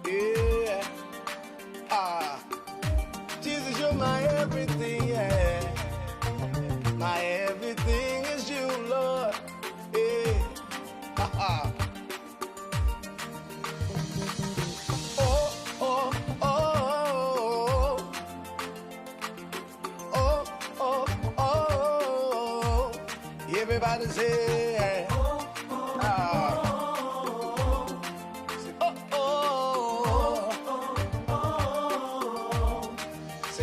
Yeah. Jesus, you're my everything, yeah. My everything is you, Lord. Yeah. Oh, oh, oh, oh, oh, oh. Everybody say,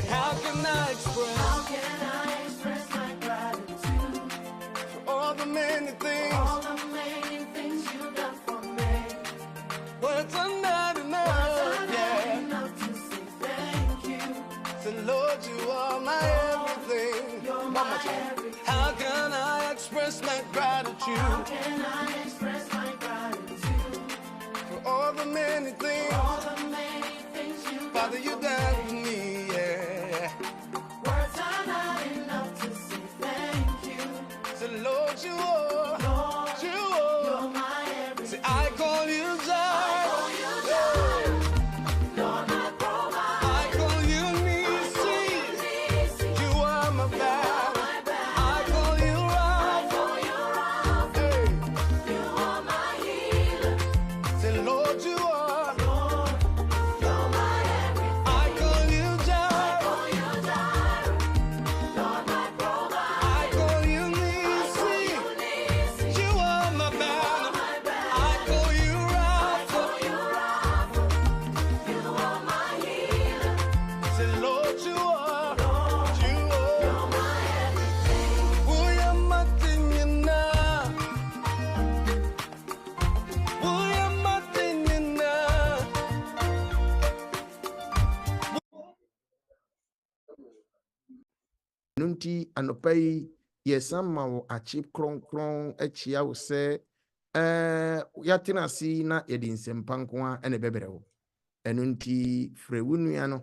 how can I express my gratitude for all the many things you've done for me? Words are not enough, to say thank you. So Lord, you are my everything. You're my everything. How can I express my gratitude? How can I express my gratitude for all the many things you've Father, you done for me, yeah. Words are not enough to say thank you. So Lord, you are, you're my everything. See, I call you Jireh. Lord, my provider. I call you Eunice. You are my battle. I call you Rapha. Hey. You are my healer. Say, Lord, you are. Nunti anopai yesama wo achip kron echia wo se yatina si na yedi nsempa nko a ene bebere wo enunti frewunua no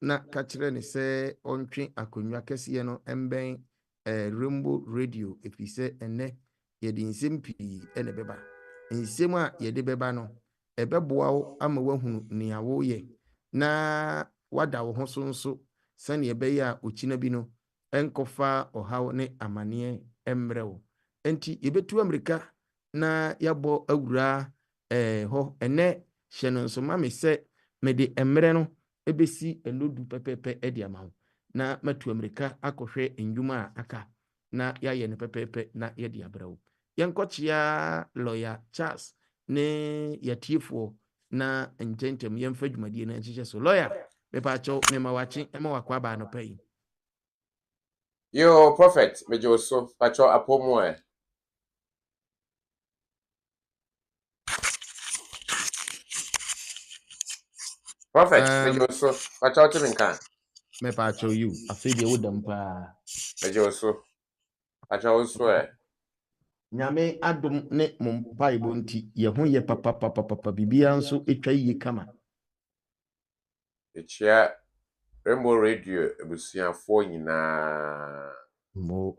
na kachire ne se ontwe akonwa kese no emben Rainbow Radio efise ene yedi nsempi ene beba nsem a yedi beba no ebeboa wo ama wahunu nia wo ye na wada wo ho so nso sane ebeya ochina bi no enkofa ohaw ne amane emrewo enti yebetu Amerika na yabo awura ho ene hye so ma me se me de emre no ebesi elodu pepepe ediama na matu Amerika akohwe enjuma aka na yaye ne pepepe na yedi abrawo yenkochia lawyer Charles ne yatiefo na ententem yemfa dwumadie na nchiche so lawyer mepa cho me mawachi ema wakwa ba no pai. Yo, Prophet, Mejoso, Pacho Apomoe. Prophet, Mejoso, Pacho Timinkan. Me Pacho you, I feel you would Mejoso, Pacho Uswe. Nyame adom ne mompa ibonti ye ho ye papa bibia nso etwa yi kama. Echia Rainbow Radio ebusuafo nyina Mo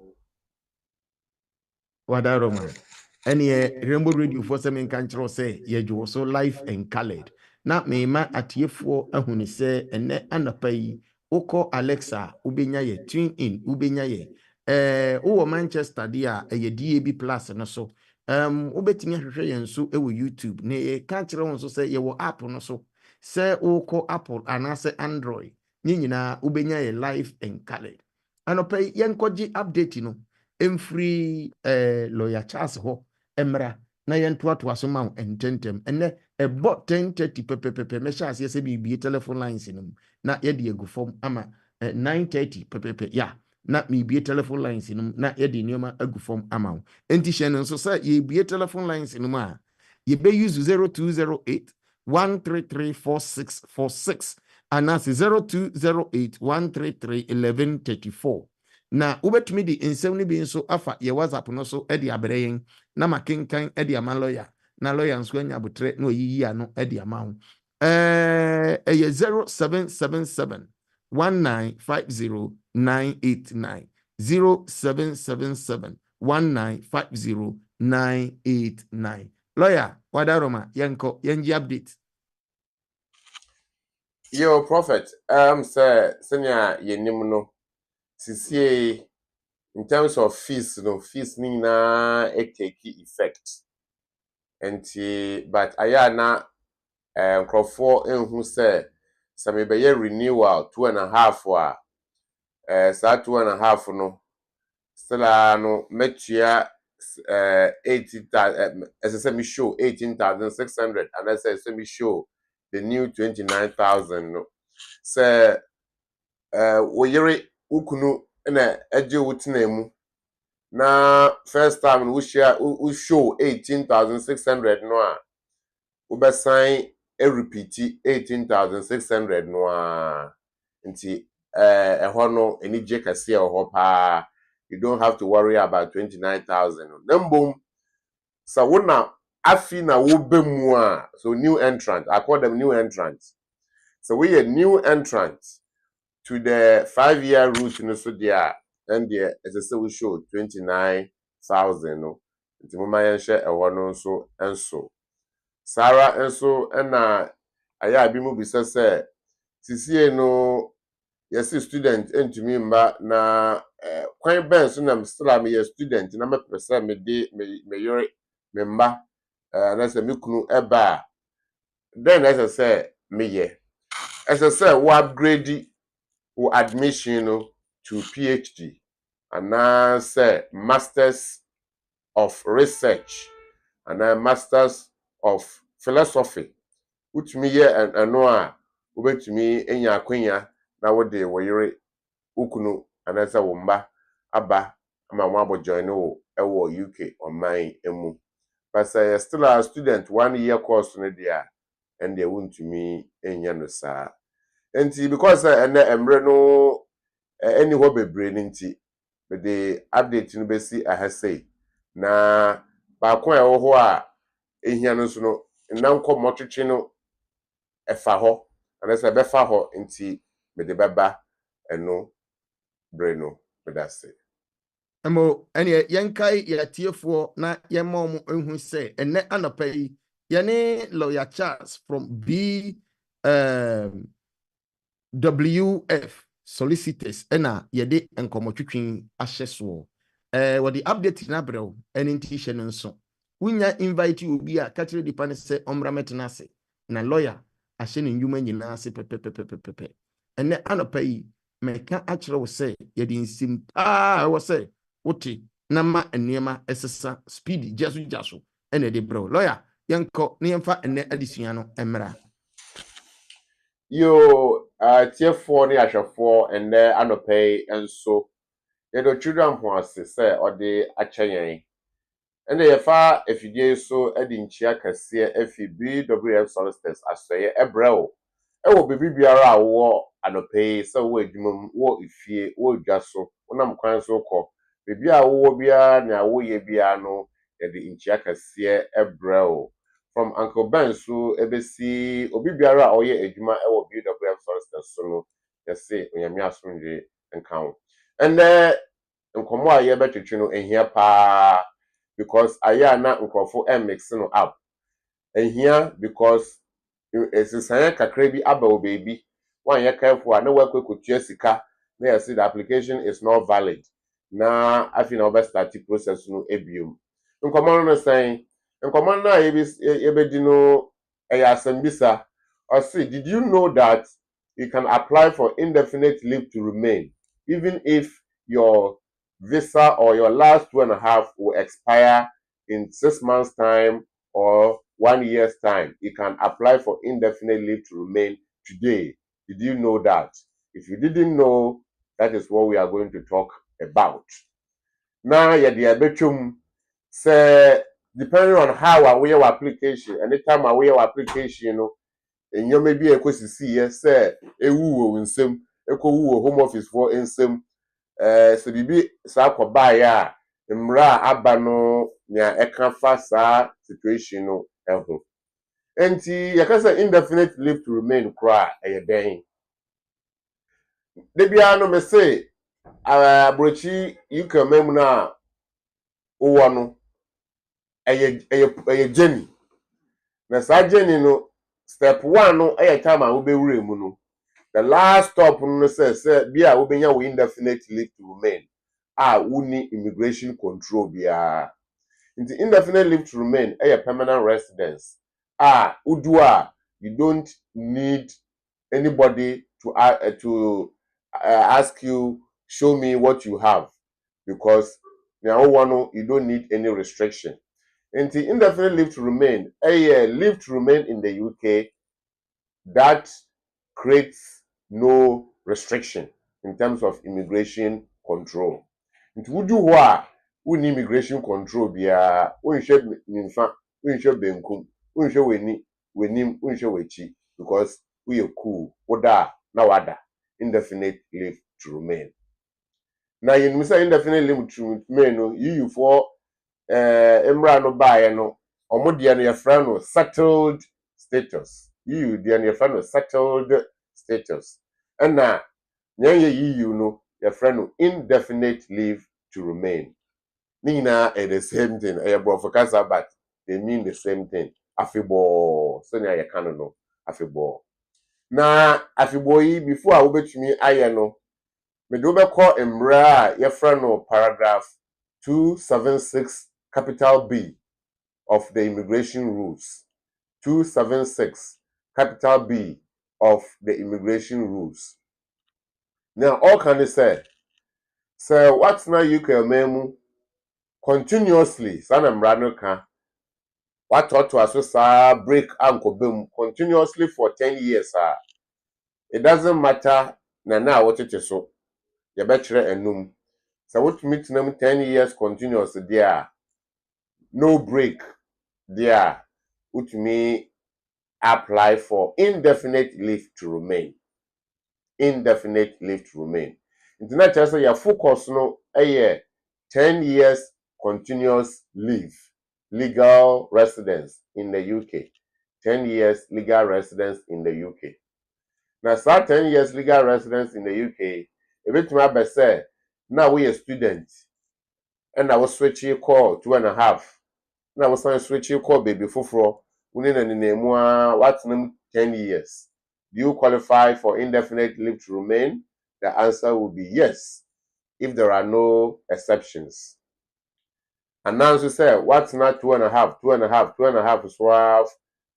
wada Roma ene Rainbow Radio for semen kan kiro say ye jo so life and colored na me ma atiefo ahuni se ene anapai oko Alexa ubenya ye tune in ubenya ye wo Manchester dia ye DAB plus no so ubetimi ahwehwe ye nso e wo YouTube ne kan kiro nso say ye wo app no so say oko Apple anase Android nyina ubenya ye life and colored anopai yenkoji update no emfree lawyer Charles ho emra na yentoato asoma ententem ene ebo 10:30 pepepe me sha ase bi telephone lines nim na ye de egu form ama 9:30 pepepe ya na mi bi telephone lines nim na ye de nioma egu form ama enti hye no so sa ye bi telephone lines nim a ye be use 0208 1334646 anas 0208 133 1134 na ubetumi di nsem ni bi nso afa ye WhatsApp no so e di abere yen na makenkan e di ama lawyer na lawyer nso anya botre na oyiyi ano e di ama ho ye 0777 1950989 0777 1950989 lawyer wadaroma yenko yenji update. Yo, Prophet, sir, senior yenimno, CCA, in terms of fees, no, fees nina a take effect. And but ayana, Crawford, and who say, some be renewal 2.5 wa, sa 2.5 no, still no, metia, 80,000, as a semi show, 18,600, and as a semi show, the new 29,000, no, say, woyere ukunu na eje wutina mu na first time we share we show 18,600 no a we be sign e repeat 18,600 no a nti ehɔ no eni je kase ehɔ pa you don't have to worry about 29,000 no mbom so wona afi na wo be mu a so new entrant I call them new entrants so we a new entrant to the 5-year route no so there and there as I say we show 29,000 no nti mama yen hye ewo no so enso Sarah enso na aya bi mu bi se sisie no yes student entumi mba na kwan ben so na still am ye student na me pese me de me yore me mba na se me kunu eba then as I say me ye as I say we upgrade or admission to PhD and now say Masters of Research and then Masters of Philosophy which me and no to me enya akwanya na wo de wo yere ukunu and then say wo mba aba ama wo abo join wo ewo UK online emu but say still a student 1 year course no there and they won't to me enya no sa and because emre no any ho bebre nti but the update no be see I say na ba ko e wo ho a ehia no so no na nko motwetwe no efa ho ana se be fa ho nti me de beba eno bre no me da say Emo ene yenkai yatiefo na yemom ehun se ene anopa yi yene lawyer Charles from BWF Solicitors ena yede enkomotwetwen ahye so what the update na brew enti hye no nso wunya invite obi a catch the pan se omra metena se na lawyer ahye ne ndwuma nyina se pepepepepepe ene anopa yi meka akire wo se yede nsim wo se wote na ma enema esesa speed jaso ene de bro lawyer yanko ne yemfa ene adisua no emra yo tiefo ne ahwefo ene anopay enso yedo children ho ase say ode acheyen ene yefa efidie so edi nchia kase efi BWF Solicitors asoye ebrel ewo bebi biara a wo anopay say wo adwumam wo ifie wo dwaso wonam kwan so kọ bebi a wo bia na wo ye bia no yedi nchia kase ebrel from Uncle Ben so ebesi obi biara a oye adwuma ewo BWF Solicitors so no yesi onyame asonje nkan and nkomo a ye betwetwe no ehia pa because aya na nkrofo mix no up ehia because esisanya kakra bi aba o baby one ye careful na wakwekotua sika na you see the application is not valid na afi na obe start process no ebiom nkomo no say nkomo na yebedi no asambisa or say did you know that you can apply for indefinite leave to remain even if your visa or your last 2.5 will expire in 6 months time or 1 year's time. You can apply for indefinite leave to remain today. Did you know that? If you didn't know, that is what we are going to talk about. Now, say depending on how I wear application, anytime I wear application, you know, and you may be a question see, say, a woo nsem, a woo home office for nsem, so bibi sa kwaba ya mra aba no nya eka fa sa situation no eho enti yakasa indefinite leave to remain kra eyeden de bia no me say abrochi yukamem na owo no eye journey na sa journey no step 1 no time a wobewure mu no. The last stop no say bia wobenya we indefinite leave to remain. Uni immigration control bia. In the indefinite leave to remain permanent residence. Udu you don't need anybody to ask you, show me what you have, because you don't need any restriction. And the indefinite leave to remain, leave to remain in the UK, that creates no restriction in terms of immigration control. It would do what we immigration control bia we should nimfa, we should benkum, we should we should wechi, because we are cool. Oda na wada indefinite leave to remain. Now you say indefinite leave to remain no you for emra no bae no omodia no yefra no settled status. You the yefra no settled status. And na nyen you no yefra no indefinite leave to remain. Nina the same thing. But they mean the same thing. Afibo. So na you can know. Afibo. Na afibo yi before I obetumi aye no. Me do be call emra yefra no paragraph 276 capital B of the immigration rules. 276 capital B of the immigration rules. Now all can they say what's now you can memu continuously sana mrano ka what to aso break anko bem continuously for 10 years. It doesn't matter na what it is so you better enum. So what meet them 10 years continuous there, no break there, which may apply for indefinite leave to remain. Indefinite leave to remain. International say your focus no 10 years continuous leave, legal residence in the UK. 10 years legal residence in the UK. Now, start 10 years legal residence in the UK. A bit more say, now we a student, and I was switching call 2.5. Now I was switching call baby for we need a name what's name 10 years. Do you qualify for indefinite leave to remain? The answer will be yes, if there are no exceptions. And now you say, what's not 2.5? 2.5, 2.5 is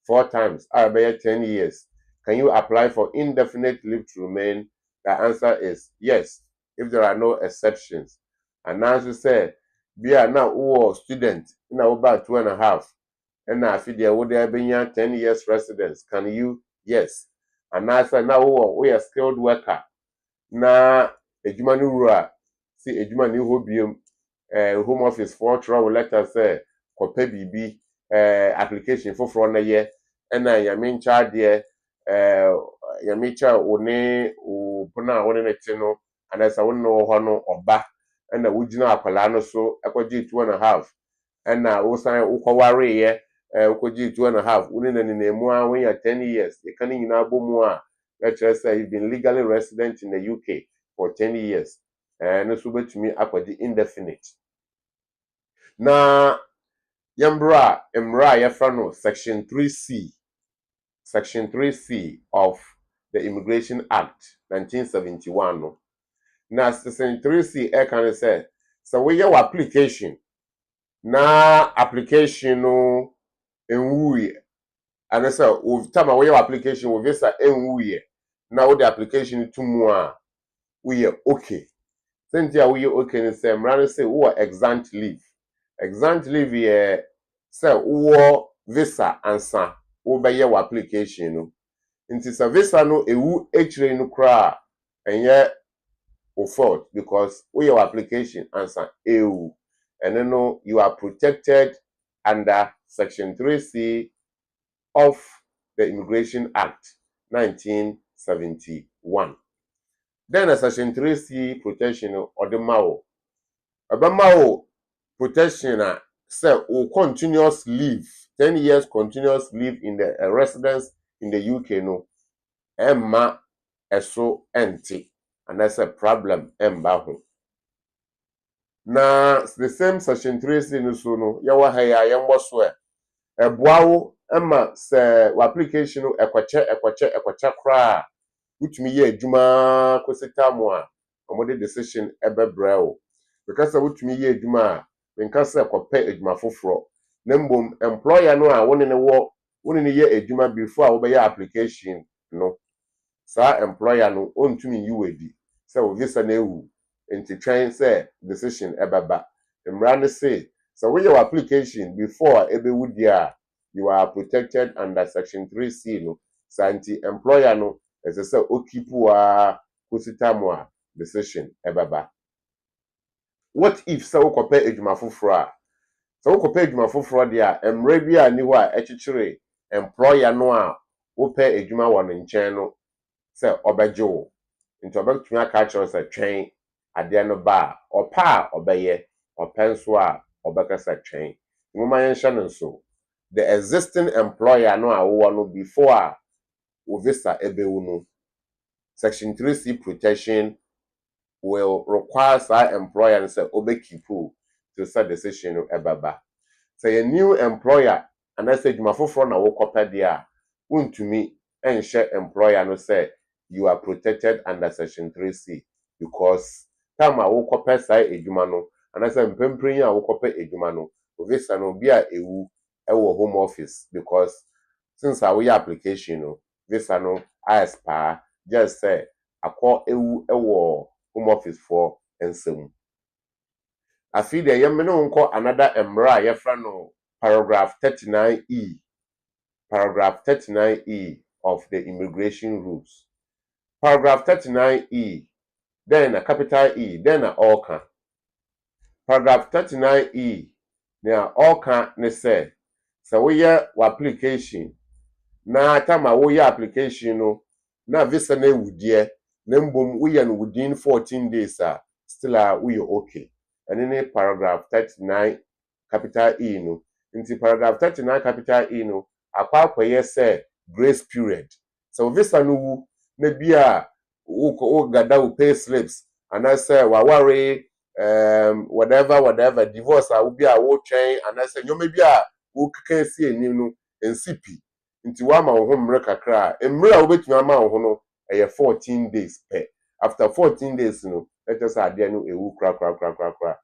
4 times. I bet 10 years. Can you apply for indefinite leave to remain? The answer is yes, if there are no exceptions. And now you say, be a now student, now about 2.5. And now if there would have been 10 years residence, can you? Yes. And now say now we are skilled worker. Na ejuma no wura si ejuma ni hobium home office for travel letter say kope bibi application for na ye na yame ncha de yame ncha one o bona one na ti no anasa won no ho no oba na wugina akwala no so ekwaji 2.5 na wo san ukwaware ye ukwaji 2.5 woni na ni emu a when you 10 years e kan nyina bomu a let's say you've been legally resident in the UK for 10 years. And so to me up the indefinite. Now, Yambra Yafrano, Section 3C. Section 3C of the Immigration Act 1971. Now, Section 3C, I can say, so we have application. Now, application no in and I say, with time we have application with visa in now the application to more we are okay. Cynthia, we are okay. And say, Mrana say, who exempt leave. Exempt leave here, say, who visa answer, who by your application. No, into a visa no, who actually no cry, and yet, fault because we your application answer EU, and then no, you are protected under Section 3C of the Immigration Act 1971. Then a Section 3C protection or the Mao. Mao protection say will continuous leave, 10 years continuous leave in the residence in the UK no. Emma eso empty. And that's a problem emba ho. Now the same Section 3C no so no, yawa haya yambo so Eboawo ema se application no ekwache kra utumi ye adwuma kwesita mo a omode decision ebebrɛ wo because utumi ye adwuma a menka se kɔpɛ adwuma foforo na mbom employer no a wone ne ye adwuma before a wo be application no sa employer no ontumi yi wedi se wo visa na ewu enti twɛn se decision ebeba mmra ne say so we your application before ebewu dia you are protected under section 3C no santi employer no as I say okipu a kusitamu a decision ebaba. What if so wokope edwuma foforo a so wokope edwuma foforo dia emre bi a ni ho a echichire employer no a wope edwuma wo ne nchen no se obeje wo nti obetumi aka kire se twen ade no ba opa a obeye openso a obekasa twen nwoma yensha no so the existing employer no a wo no before a wo visa ebewu no section 3C protection will require our employer and say obekipu to set decision no ebaba. Say a new employer and I say you mafoforo na wo kopa dia wontumi enhye employer no say you are protected under section 3C because time a wo kopa sai edwuma no and I say mpempren a wo kopa edwuma no visa no bi a ewu ewo home office because since our application no visa no expire just say akọ ewu ewo home office for ensem afi de yemene nko another emra yefra no paragraph 39E of the immigration rules. Paragraph 39E then a capital E then a all. Paragraph 39E now all can ne say so we application na tama we application no na visa na ewudie na mbom we no within 14 days still we okay and in paragraph 39 capital E no into paragraph 39 capital E no akwa say grace period so visa no wu na bia wo gada wo pay slips and I say waware whatever divorce a wo bia wo twen and I say nyome bia wo keka si enim no NCP nti wa ma wo ho mre kakra emre a wo betumi ama wo ho no 14 days per after 14 days no let us ade no ewu kra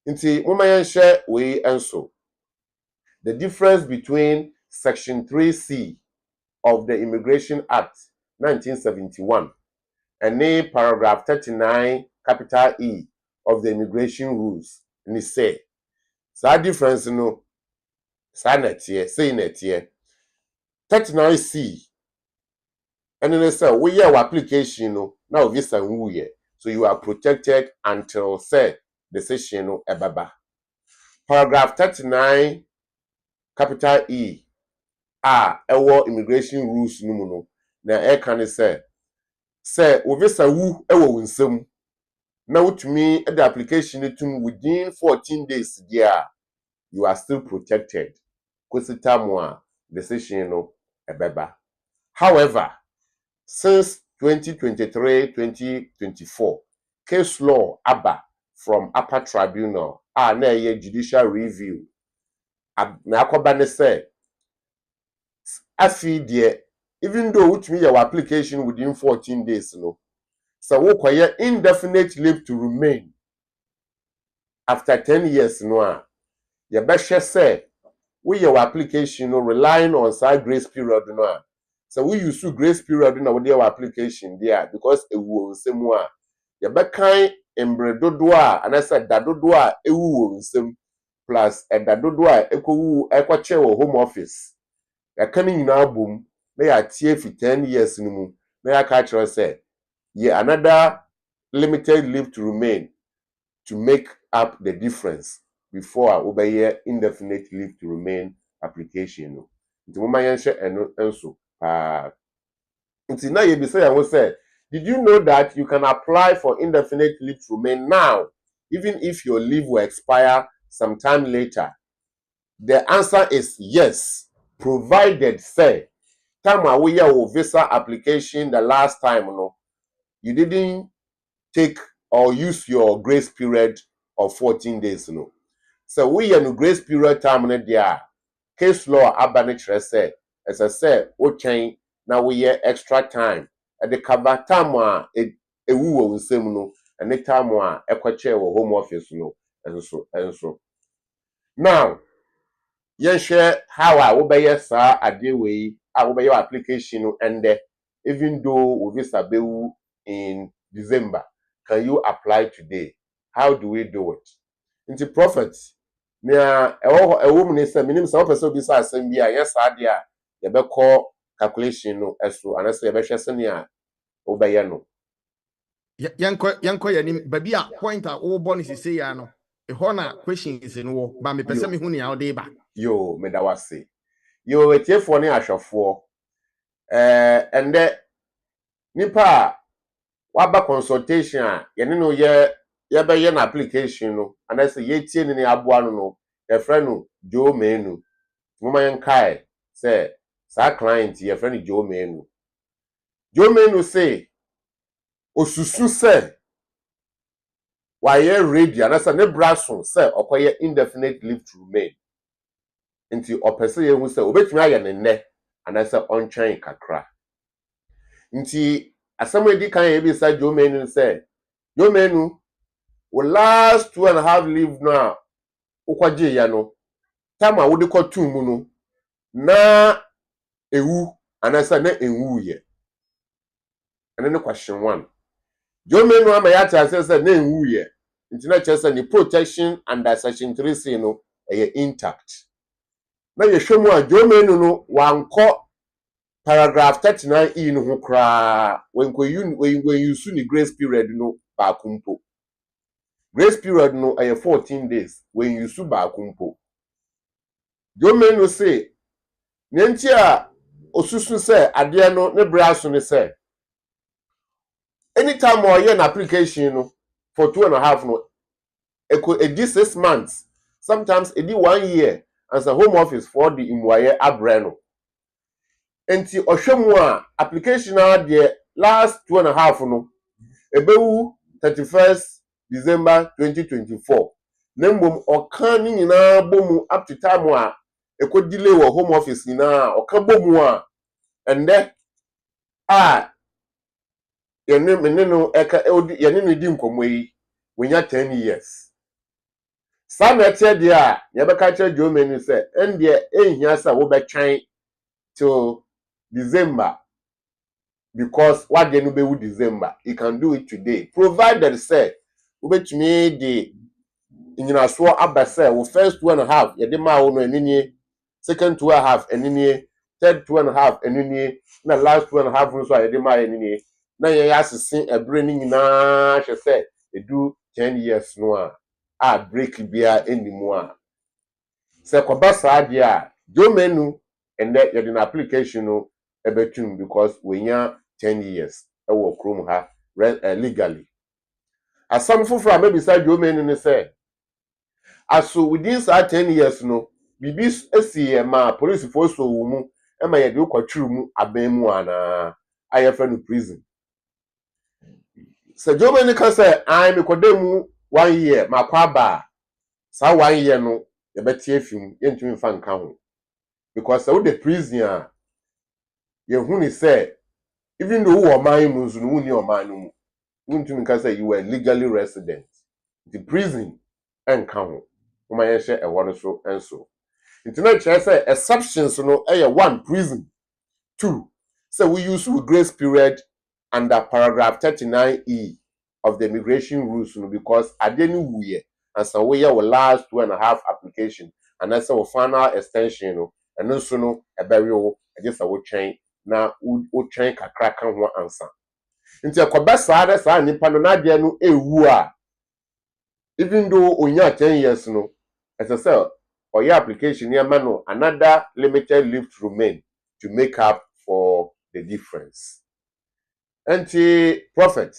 nti moma yen share we enso the difference between section 3C of the Immigration Act 1971 and paragraph 39 capital E of the Immigration Rules ni say sa difference no sa netie say netie 39C and then say we your application no now visa nwuye so you are protected until say decision no ebaba. Paragraph 39 capital E ewo immigration rules no mu no na e kan say wo visa wu ewo nsem na wutumi the application tum within 14 days there you are still protected kwesita mo a decision no ebeba. However, since 2023-2024 case law aba from upper tribunal na judicial review na akoba ne say afi de even though wutumi your application within 14 days no so wo koye indefinite leave to remain after 10 years no a ye be hwe say we your application no relying on side grace period no a so we use grace period na we your application there because ewu nsem a ye be kan embre dodo a anasa dadodo a ewu nsem plus dadodo a ekowu ekoche wo home office ya kan nyina bom na ya tie fi 10 years no mu na ya ka kire say ye another limited leave to remain to make up the difference before obey indefinite leave to remain application no nti mo mayenhye eno enso nti na ye bi say I say did you know that you can apply for indefinite leave to remain now even if your leave will expire sometime later? The answer is yes, provided say time we your visa application the last time no you didn't take or use your grace period of 14 days no so we no grace period time no there case law abanitre say as I say o chain na we ye extra time at the cover time a ewu wo nsem no and the time ekwache wo home office no and so now yen share how wo be yes ade we wo be your application no and even though we visa bewu in December, can you apply today? How do we do it? Into prophets. Nia a woman say minim say person bi say asem bi a yes ade a ye be call calculation no eso and say ye be hwese ne a wo be ye no. Yanko yanim baby a point a wo bonus say ya no. E ho na questions no wo ba me pese me hu ne a wo ba. Yo me da wase. Yo etiefo ne ahwefo. And the nipa waba consultation a yene no ye be ye na application no and I say ye tie ne aboa no ye friend no Joe Menu mama yen kai say sa client ye friend Joe Menu say osusu say why ye ready and I say ne braso say okoye indefinite leave to remain nti opese ye hu say obetumi aye ne nne and I say on train kakra nti asem edi kan ye bi say Joe Menu say Joe Menu will last 2.5 leave now ukwaje ya no time a wode kwatum mu no na ewu anasa na enwu ye and then question 1 Joe Menu ama ya ta say na enwu ye nti na chese ni protection under section 3C no intact na ye hwemu a Joe Menu no wanko paragraph 39E no ho kra when you su ni grace period no ba kumpo grace period no 14 days when you su ba kumpo Joe Menu say nenti a osusu say ade no ne braso ne say anytime or an application no for 2.5 no edi 6 months sometimes edi 1 year as a home office for the imwaye abreno enti ohwemu a application na de last 2.5 no ebewu 31st December 2024 nembom okan ni nyina bomu up to time a delay wo home office nyina okan bomu a ende yene meneno eka yene ne di nkomo yi wonya 10 years sanete dia a ye be ka kire Joe Menu say ende ehia sa wo be twan till December because what they no be with December you can do it today provided say wo betumi de nyina so abase wo first 2.5 ye de ma wo no enini second 2.5 enini third 2.5 enini na last 2.5 no so ye de ma enini na ye asese ebre ni nyina hwe say edu 10 years no a break bia enimu a se koba saade a Joe Menu and ye de application no ebetum because we nya 10 years e wo krom ha legally asam foforo maybe say Joe Menu ne say aso within 10 years no bibi esi ma police force wo mu e ma ye de kwatwuru mu aban mu ana aye fa no prison se Joe Menu ka say I me kodemu 1 year makwa ba sa 1 year no ye betie afim ye ntumi fa nka ho because wo the prison a ye hu ni say even though wo man mu nzu no woni o man no mu ntumi ka say you were legally resident the prison enka ho uma ye hye ewo no so enso internet share say exceptions no 1 prison 2 so we use grace period under paragraph 39E of the immigration rules no because ade ni wuye and so we your last 2.5 application and that's our final extension no and also no ebere wo just a wo twen na wo twen kakra kan ho ansa nti akoba saade saa nipa no na de no ewu a even though onya 10 years no as I say or your application near mano another limited leave to remain to make up for the difference enti prophet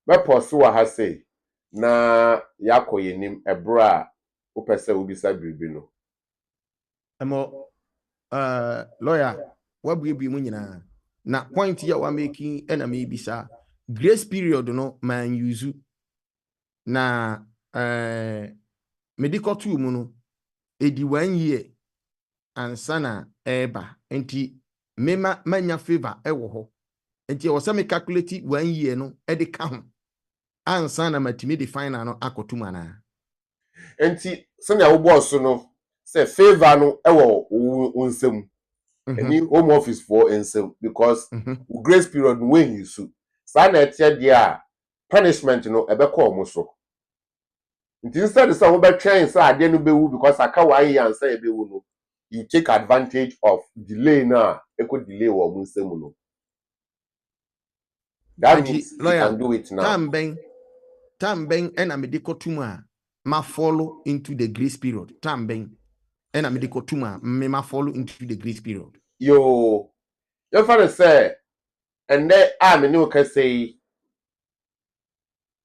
me poso wa ha say na yakoyenim ebra wo pese wo bisa biribi no Emo lawyer wabuebi mu nyina na point ya wa making na me bisa grace period no man use na medical tool mu no edi 1 year ansana eba enti mema manya favor ewo ho enti o se me calculate 1 year no e de ka ho ansana matimi define no akotum ana enti senya wo boss no say favor no ewo onsem any home office for nsem because grace period when you su sa na etie dia punishment no ebekọ omo so instead say wo be train say ade no bewu because aka wa yi ansa e bewu no you take advantage of delay na eco delay wo omo nsem no that means you can do it now tamben ena me de kotum a ma follow into the grace period tamben ena me de kotum a me ma follow into the grace period yo you find say and then me no can say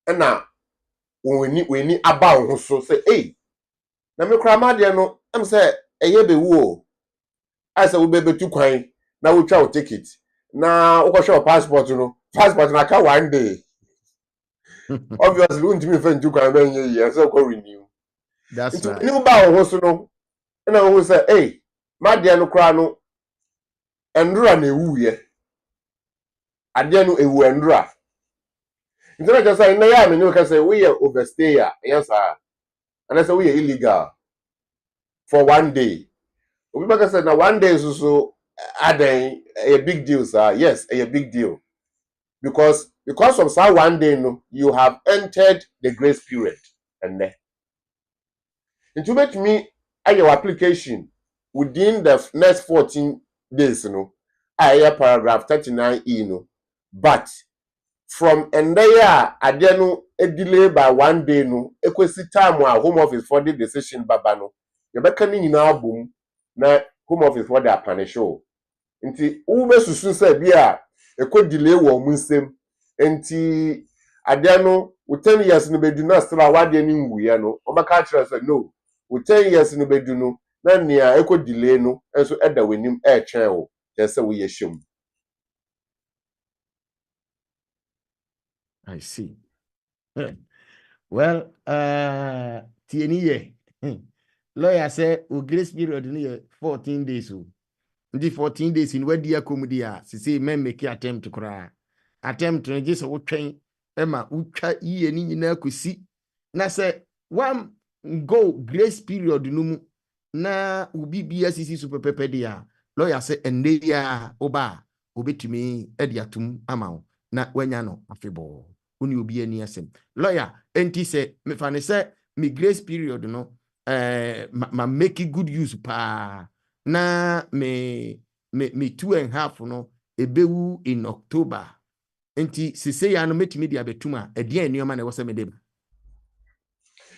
na we ni aba wo so say hey na me kra ma de no am say eye bewu o I say we be betu kwan na we twa o ticket na we go show passport na ka 1 day obviously we ntimi fe ntu kwan ben ye so ko renew that's right ni ba wo so no na wo say hey ma de no kra no endura na ewu ye ade no ewu endura ntina just say na ya me no ka say we overstay yes and I say we illegal for 1 day obi baka say na 1 day so aden a big deal sir yes a big deal because of that 1 day no you have entered the grace period and then into make me your application within the next 14 days paragraph 39E but from there ade no a delay by 1 day no ekwesi time a home office for the decision baba no you beka ni nyina abom na home office for the punish o nti wo be susu say bia eko delay wo munsem nti ade no 10 years no bedu na still awade ni nwuye no o beka kire say no 10 years no bedu no na nia eko delay no enso eda wanim e twen o say we yeshim. I see. Well, tieniye. Lawyer say o grace period ni 14 days o. Ndi 14 days in wadi akomudi a sisi men make attempt kura. Attempt na just wo twen ema utwa iye ni nyina akosi. Na say one go grace period no mu na ubi bia sisi super pepe dia. Lawyer say ende ya oba obetumi edi atum ama wo na wanya no afebo. Uni obi ani asem lawyer enti se me fane se me grace period no ma make good use pa na me 2.5 no ebewu in October enti sese ya no metimi dia betuma edi enioma na wose me dem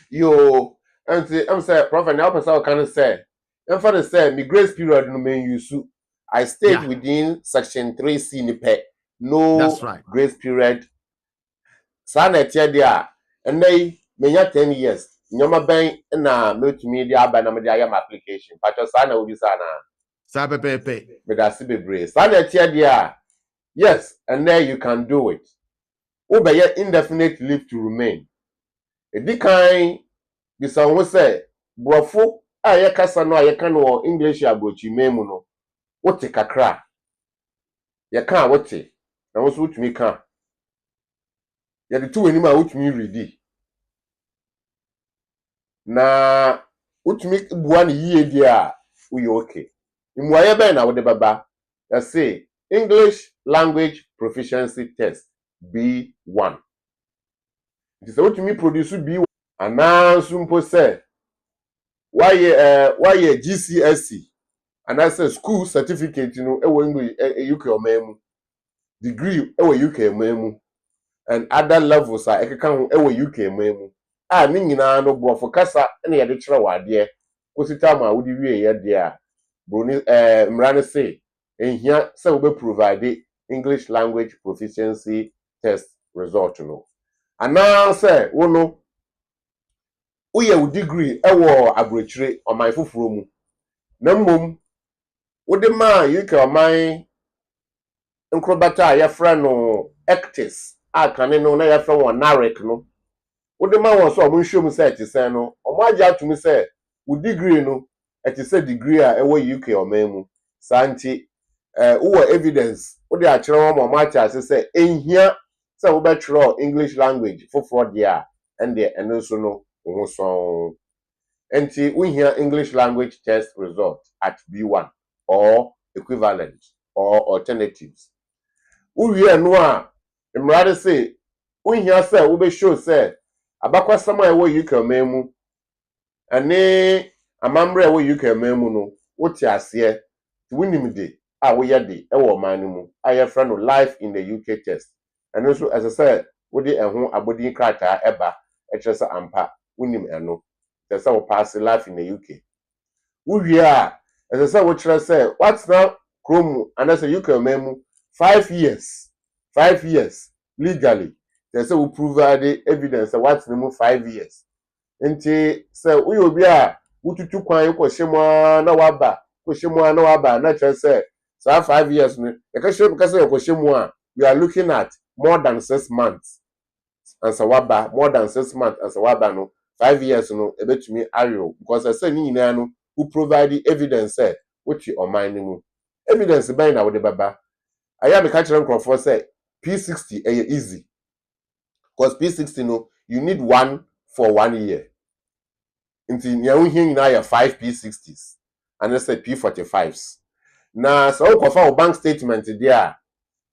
Yo enti am say prophet na person can say em for say me grace period no men use I stayed within section 3C ni pe no that's right grace period sana etie dia enai menya 10 years nyoma ben na metumi dia aba na me dia am application patcho sana obi sana sa pepe me da se bebre sana etie dia yes and then you can do it obey indefinite leave to remain edikan bisa wo say brofo aye kasa no aye kan no English abrochi memu no wote kakra ye kan wote na wo so wutumi kan ye de tu wani ma wutumi ready na wutumi bua ne yie dia we okay imuaye ben na wo de baba ya say English language proficiency test B1 it is wutumi produce B1 ananso mpo say why GCSE and I say school certificate ewo English UK omemu degree ewo UK omemu and other levels are ekeka ho ewo UK omemu ni nyina no brofo kasa na ye de kire wade kosita ma wodi wie ye de a broni mrane say ehia say we be provide English language proficiency test result no ana say wo no uye u degree ewo abrochire oman foforo mu na mmom wode ma UK oman nkrobata ya fra no actis akane no na ya fra won narek no wode ma won so omo nhwom set sen no omo agya atumi say u degree no it is a degree a UK or memu santi who evidence what they are trying to match as say in here so we better English language for fraud there and there and also no so until we hear English language test result at B1 or equivalent or alternatives we hear no rather say we hear say we be show say abakwa somewhere where UK memu ane amamre we UK memu no wote ase winim de a we ye de e wo man mu aye friend no life in the UK test and also as I said we de ehun abodin krata eba e kire say ampa winim eno they say we pass life in the UK we as I said we kire say what's now chrome and as a UK memu 5 years legally they say we provide evidence that what's no 5 years nti say we obi a wututu kwan ko hyemwa na waba ko hyemwa na waba na kire say so 5 years no e ka say ko hyemwa we are looking at more than 6 months and so waba more than 6 months and so waba no 5 years no e betumi ayo because I say ni nyina no who provide evidence say wuti oman ni mu evidence ban na wo de baba aya me ka kire nkrofo say P60 easy because P60 no you need one for 1 year until you hear now your 5 P60s and let's say P45s now so go bank statement there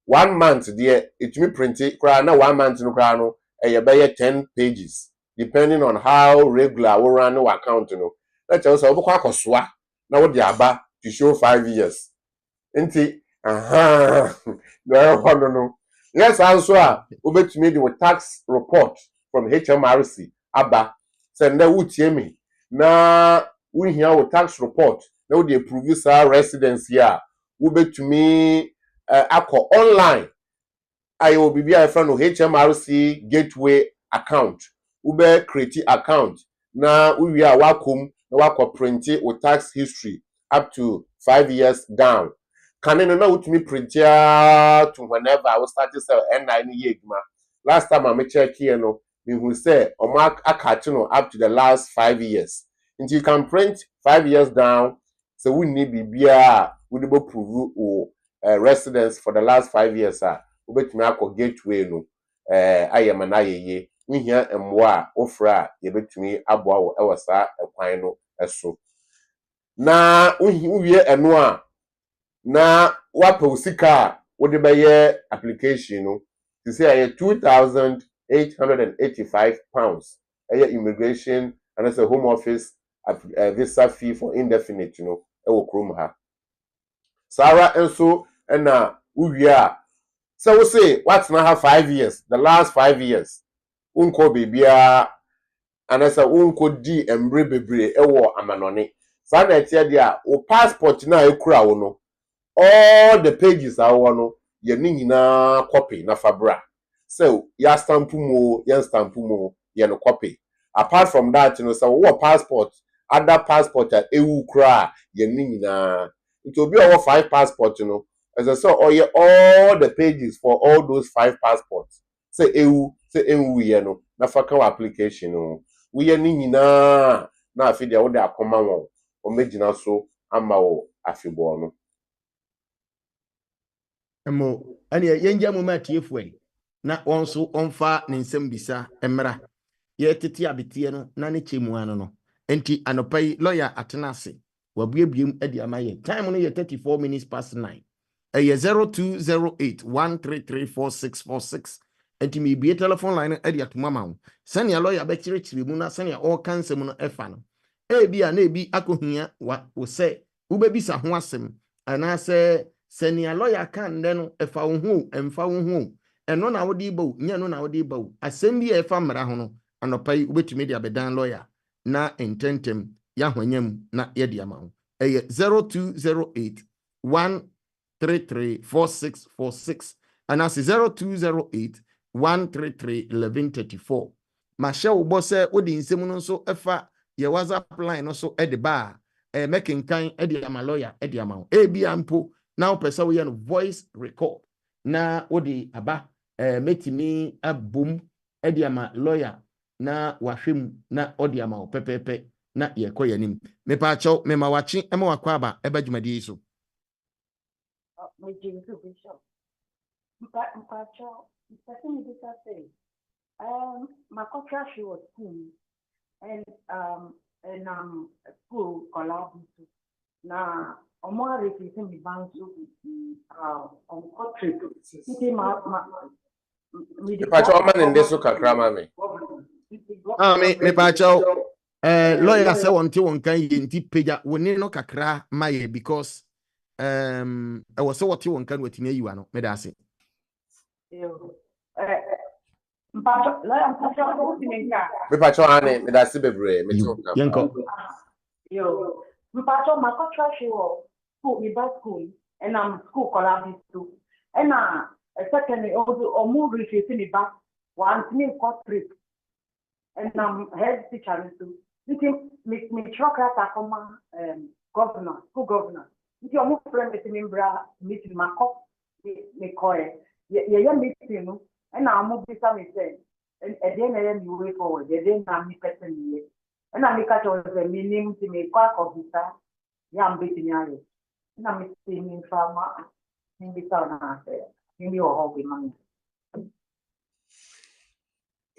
1 month there it me print it na 1 month no kra no e be 10 pages depending on how regular we run our account no let us so obekwa akosoa na wo de aba to show 5 years until no yes also obetumi the tax report from HMRC aba send na wutie me na we hear our tax report na we dey prove our residency a obetumi akọ online ayo bibia friend no HMRC gateway account ube create account na we are wakom na wakọ print with tax history up to 5 years down can no na utumi print to whenever I was starting sell N9 year last time I check here no me who say o mark akati no up to the last 5 years until you can print 5 years down so we need bibia we dey prove o residence for the last 5 years ubetumi akọ gateway no ayema na yeye we hia emwa ofra ye betumi aboa wo ewasa ekwan no eso na uwie eno a na wapa usika wo de beye application no to say £2,885 immigration and as a home office visa fee for indefinite ewo krom ha Sarah enso na uwie a so we say what's now have 5 years the last 5 years unko bibia anasa unko di embre bebre ewo amanone sa na etia dia o passport na ekura wo no all the pages are no ye ni nyina copy na fabra so ya stamp mo ye no copy apart from that so what passport other passport ewu kura ye ni nyina it will be our 5 passport as I saw all the pages for all those 5 passports say ewu ye no na faka application we ye ni nyina na afi dia wo de akoma won o megina so ama wo afibo no emo ane yenja mu matiefu na onso onfa ne nsem bisa emra ye tete abetie no na ne chemu ano no enti anopai lawyer atenase wabuebiem adi amaye time no ye 34 minutes past 9 eye 020813344646 enti me bie telephone line adi atuma ma wo sania lawyer be kirikiri mu na sania all cancel mu no efa no ebia na ebi akohia wo se ubebisa ho asem ana se senia lawyer kan de no efa wo hu emfa wo hu eno na wodi bawo nya no na wodi bawo asem bi efa mra ho no anopai ubetumi dia bedan lawyer na intentem ya hwanyam na yedi amawo eye 0208-133-4646 anasi 0208-133-1134 masha ubo se odi nsemu no so efa ye WhatsApp line no so edi ba mekinkan edi ama lawyer edi amawo ebi ampo na opesa wo ye no voice record na odi aba metimi abum edi ama lawyer na wahwem na odi amawo pepepe na ye ko yanim me pa cho me ma wachi e ma wakwa ba e ba dwumadi so Me jinsu bishop. Mpacho, person did say, my contract she was school and school collab na omo refusing me bansu on contract. Iti ma Pacho man nde so kakra ma me. me pa cho lawyer say wonte won kan yenti peja woni no kakra maye because I was so what you want can wetimi ayiwa no me da ase Me pacho ane me da se bebre me to kam. Yanko Yo, mpacho my contract she was school me back school and I'm school collab too. And secondly also move refusing me back one me corporate and I'm head teacher too. Me truck that come governor, school governor. If you are friend with meeting my cop, me call ye meeting no, and I'm moving some say, and then you way forward. Then I'm me person here, and I make a choice the meaning to me quack officer. Yeah, I'm beating you. And I'm seeing farmer in the town. I say, in your hobby man.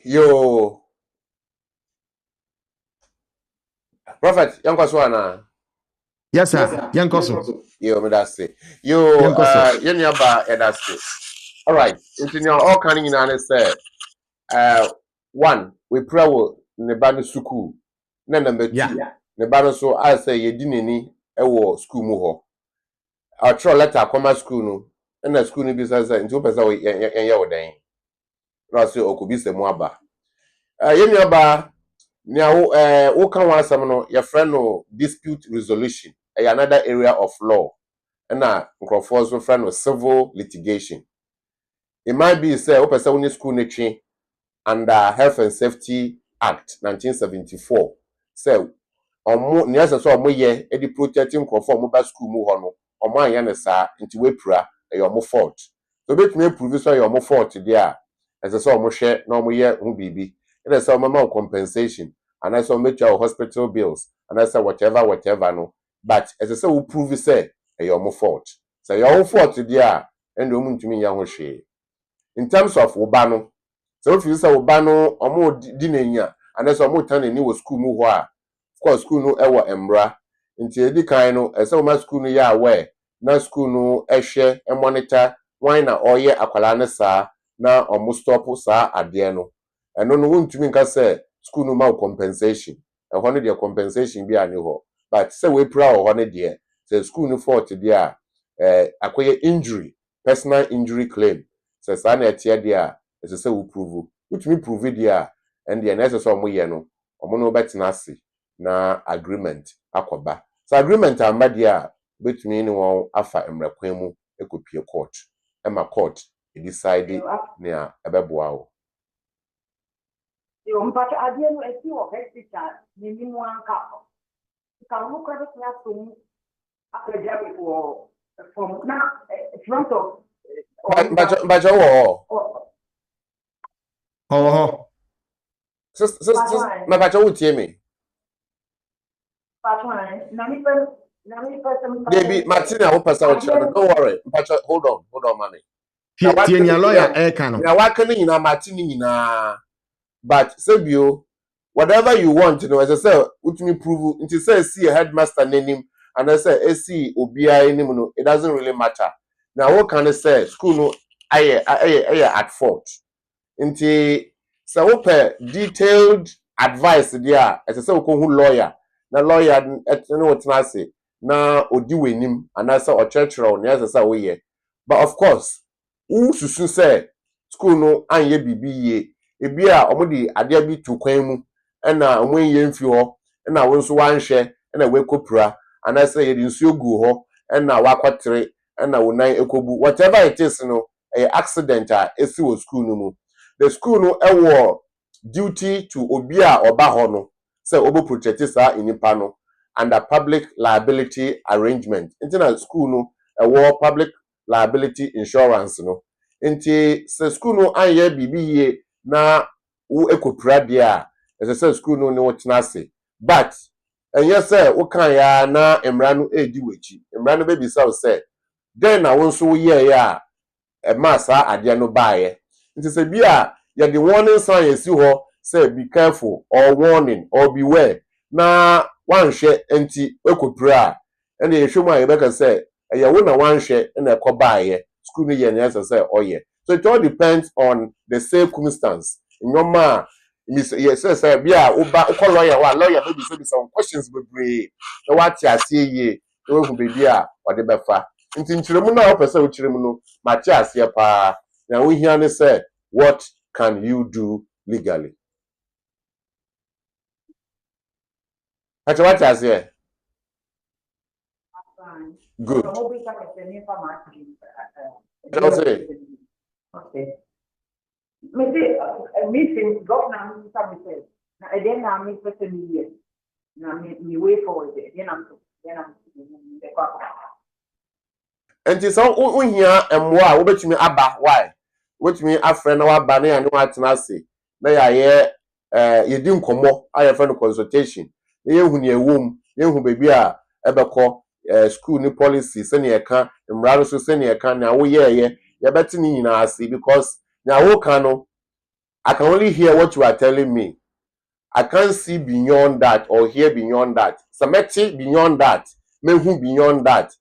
Yo, Prophet, yanko so ana. yes sir yanko so Yo, me da se. Yo, yanko so yen yaba e da se. All right, into all can you na say one, we pray wo ne ba no school. Na number 2, yeah ne ba no so I say ye di nani e wo school mu ho. I try letter come school no. Na school no bi say nti o pesa wo ye wo dan. Na say okubi se mu aba. Yen yaba Nia wo kan wa asem no your friend no dispute resolution another area of law na nkrofo so friend no civil litigation. It might be say o person woni school netwe under Health and Safety Act 1974 say omo ni ase so omo ye e di protecting nkrofo omo ba school mu ho no omo anya ne sa nti we pura e omo fault so betumi prove so e omo fault dia ase so omo hwe na omo ye hu bibi e say omo ma compensation and I saw make your hospital bills and I said whatever no but as I say we prove say your fault so your own fault there and you ntumi ya ho hwe in terms of ubano so if you say ubano omo di nanya and I saw omo tan ni wo school mu ho a of course school no e wo embra nti edi kan no e say o school no ya aware na school no e hwe e monitor why na oye akwala ne saa na omo stop saa ade no eno no ntumi nka say school no ma compensation e ho no de compensation bi ani ho but say we pra ho no de say school no fault there akoye injury personal injury claim say sa na etie de a say we prove utumi prove there and the next so mo ye no omo no betina ase na agreement akoba so agreement amba de a betumi ni won afa emrekwan mu ekopie court e ma court e decide na ebeboa o. Yo, mpacho adie no esi wo head teacher ni mu anka. Ka mo kra be ya so apejia wo from na front of Bajo wo ho sis na bajo utie me Patwan, na mi person baby Martina wo pesa wo chero don't worry bajo hold on mommy tie nya lawyer e kan no na waka ni nyina Martina nyina but sebio whatever you want you know as I say utumi prove until say see a headmaster name and I say see obia name no it doesn't really matter now what can I say school no aye at fault until so what detailed advice there as I say who lawyer na lawyer no what na say na odi wenim and I say o churchro na as I say we but of course who susu say school no anye bibi ye ebi a omudi ade bi tu kwan mu na omwenye mfi ho na wo nso wanhwe na we kopura ana say ye nsuo gu ho na wakwatere na wonan ekobu whatever it is no accident a esi wo school no mu the school no ewo duty to obi a oba ho no say obo protect sa inipa no under public liability arrangement internal school no ewo public liability insurance no nti say school no anye bibi ye na wo ekopura dia as I said school no what ase but and yes sir wo kan ya na emra no edi wechi emra no baby say then na won so ye ya e ma saa ade no baaye nti se bia ye the warning sign esi ho say be careful or warning or beware na wan hwe enti ekopira and ye hwe mu a ye beka say ye wo na wan hwe na ekobaaye school no ye na say oye so it all depends on the circumstance nyoma yes sir bia uba call lawyer maybe say some questions be brave na what ya see ye we hu be bia o de befa nti nchiremu na o pese o chiremu no ma ti ase pa na we hear ne say what can you do legally acha what ya say good okay maybe meeting governor something na then na me person here na me way forward then I'm the nti so uhia emwa wo betumi aba why wetumi afre na waba na ya ne watena ase na ya ye yedi nkomo aye fa no consultation na ye hu ne ewom ye hu bebi a ebekọ school ni policy se ne eka mra so se ne eka na wo ye beti ni nyina ase because na wo kan no I can only hear what you are telling me. I can't see beyond that or hear beyond that. Sameti beyond that. Mehu beyond that.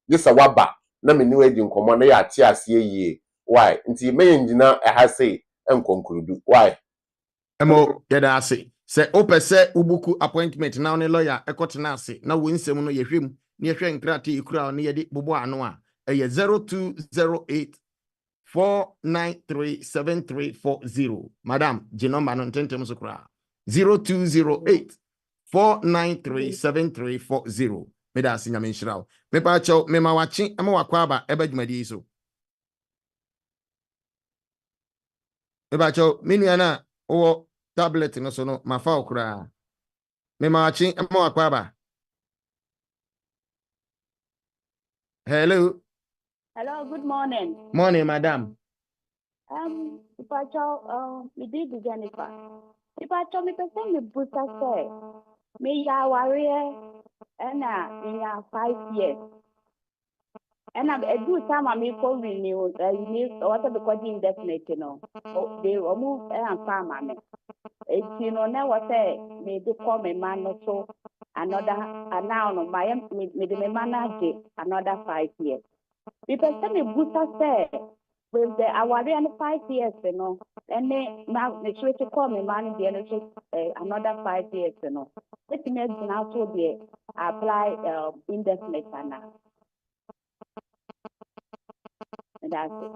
This a waba. Na me niwe di nkomo na ya ti ase ye. Why? Nti me enjina ha say en conclude. Why? Emo yeda ase. Se opese ubuku appointment na one lawyer ekotena ase na wo nsem no yehwem na yehwe nkrate ikura na yede bobo ano a eye 0208 4937340. Madam, Jinomba no tentem so kra. 0208 4937340. Meda asinya menshirawo. Mepa cho mema wachi ama wakwaba eba dwumadi so. Mepa cho minuana o tablet no so no mafa okra. Mema wachi ama wakwaba. Hello. Hello, good morning. Morning, madam. Ipacho, me did the Jennifer. Ipacho, me person me buta say, me ya warrior, and in ya 5 years. And I do time I may call renew, Eunice, or what because indefinite, you know. They will move and farm me. If you know, never say, may they call me man or so, another, and now my me the manage another 5 years. Because some buta say, with the award 5 years, you know, and then now the switch to call me man, the another 5 years, you know. Let me now to the apply indefinite now. And that's it.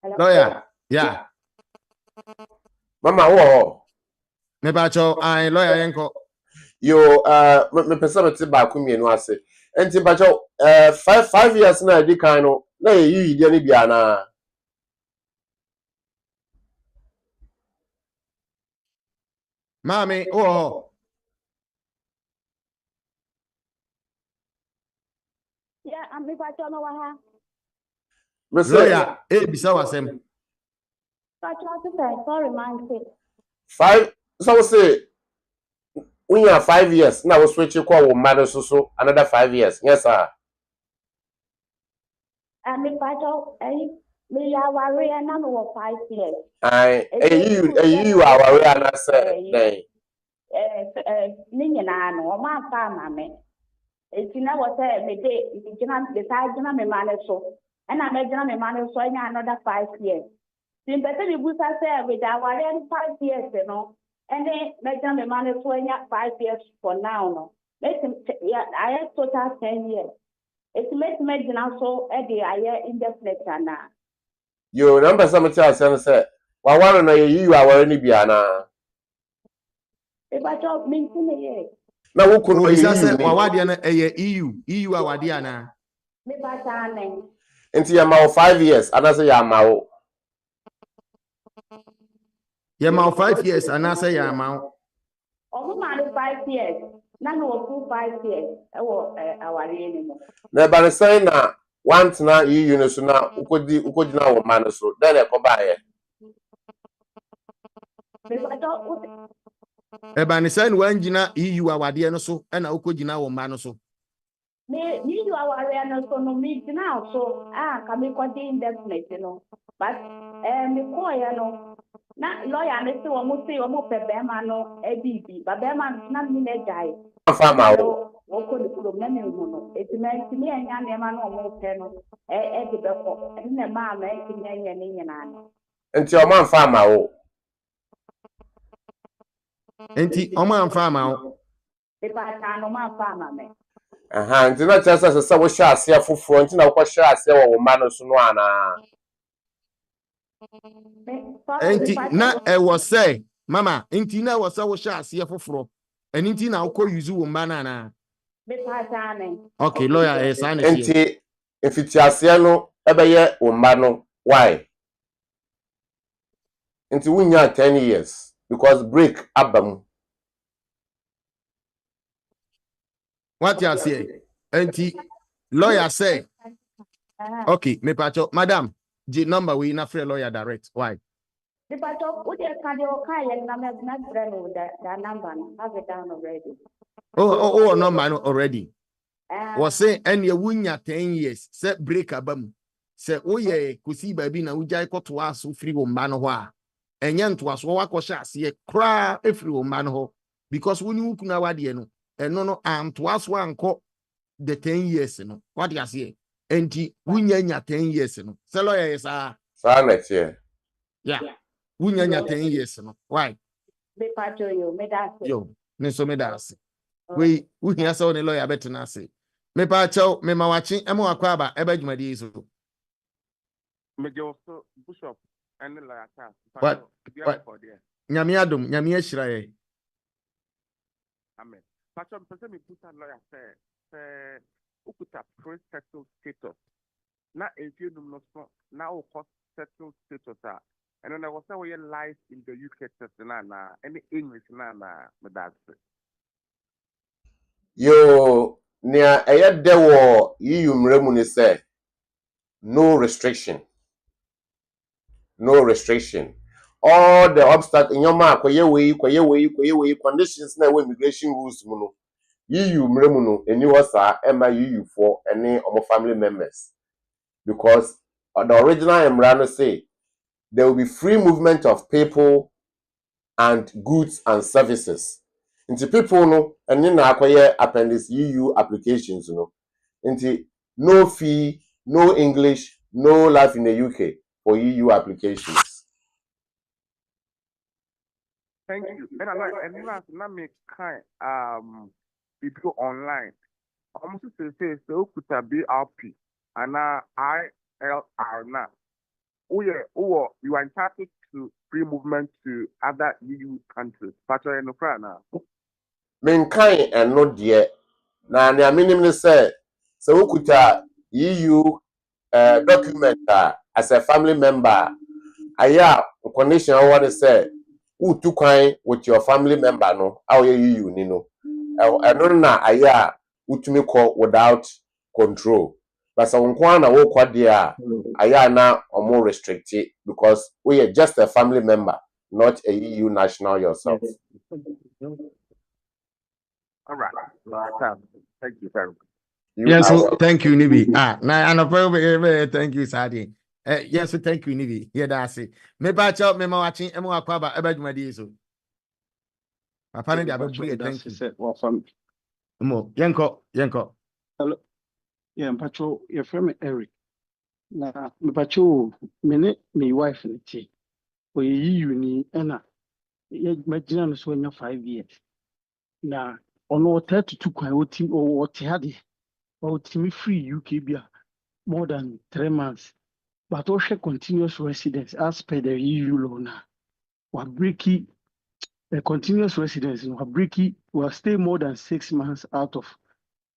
Hello? Lawyer. Yeah. Mama wo Mepa cho I lawyer yenko. yo me pese me ti ba ku mienu ase. Enti ba cho 5 years na di kan no na ye yi de ni bia na Mami, oh. Yeah, I'm Ipacho no waha. me say Lawyer, bisa wasem. Ipacho, sorry, man. 5 so say when you are 5 years now we switch call wo man so another 5 years yes sir And Ipacho, me ya warrior and I'm 5 years. I you are worry and I say then Ninyina no ma fa ma me etina wo say me dey gina the side gina me man so and I me gina me man so anya another 5 years sin better the busa say we da ware 5 years no and then me gina me man so anya 5 years for now no let yeah I have total 10 years it make me gina so e dey I indefinite na you number some tell say wa waro na you are worry ni bia na Ipacho me tin na wo kunu Bisa se you wawade na eye EU awade ana. me ba ta ne enti ya ma 5 years and I say ya ma wo Ye ma 5 years ana say ya ma. Omo ma 5 years. Na no 5 years. Ewo aware ni mo. na ba say na want na Eunice na ukodi na wo man so then e ko ba ye Ebani sen wanjina EU awade no so na ukogina wo ma no so. Me you are no so no me now so can we indefinite no but me call no na lawyer ne say o mo pe be ma no ebibi ba be ma na me na jai Farmer. wo ko de pro na me hu no etimen ti me anya ne ma no o mo pe no de be ko na ma ma ti me anya ne nyina no Enti o man farmer o. Enti o man farmer o. e pa ta no ma farmer me Nti na chese se wo hye ase afoforo nti na wo hye ase wo ma no so no ana. Enti na was say mama enti na was say wo hye ase afoforo enti na wo use wo ma na na. Okay, lawyer sign it. Enti efiti ase no ebeye wo ma no why? Enti wunya 10 years because break abam. What you say? Enti lawyer say okay, me pacho madam the number we na free lawyer direct. Why? The pacho would you can you kind na me na friend with the number have it down already. Oh number no already. Was say and you wunya 10 years say break abam. Say oh yeah kusi baby na ujai ko to aso free wo ma no ho a. Enye nto aso wa ko sha ase kra efri wo ma no ho because woni wukuna wade no eno no anto aso anko the 10 years no. What you say? Enti wunya 10 years no. Say lawyer is Next year. yeah. Wunya 10 years no. Why? The pacho you me that Yo, ne so me da ase. We uhia say on lawyer bet na ase. Me pa chaw me ma wachi emo akwa ba eba dwumadi iso. Me also Bishop and lawyer task. What? Nyame adom, nyame ahira ye. Amen. Pacho person me put a lawyer say ukuta pre-settled status. Na enfie dum no so na o cost settled status a. And when I was say life in the UK test na any English na me that. Yo nia eyede wo yiyu mremu ni say no restriction. No restriction. All the obstacles in your mark conditions na immigration rules mu no. You mremu no eni wasa ema you for any of my family members. Because the original Emrano say there will be free movement of people and goods and services. Into people no and then acquire appendix EU applications no. Into no fee, no English, no life in the UK for EU applications. Thank you. And I like and now me kind people online. Almost say so could be RP and ILR now. Oh yeah, you are entitled to free movement to other EU countries. But I know now. Men kind and not yet. Now the minimum say so could EU document as a family member. Aya condition I want to say who took kind with your family member no how you ni no. I don't know aya utumi call without control. But some kwana wo kwa dia aya na omo restricted because we are just a family member, not a EU national yourself. All right. Thank you very much. Yes, so thank you, Nibi. Now I know thank you, Sadi. Yes, so thank you, Nibi. Yeah, that's it. Me ba chow me ma watching emo akwa ba eba dwumadi iso. Papa ne dia be bring thank you. Mo, yenko. Hello. Yeah, mpacho your friend Eric. Na mpacho me wife nti. We yi ni na ye magina no so nya 5 years. Na ono 32 kwan o te hade. O timi free UK bia more than 3 months. But also continuous residence as per the EU law na. Wa breaki a continuous residence wa breaki will stay more than 6 months out of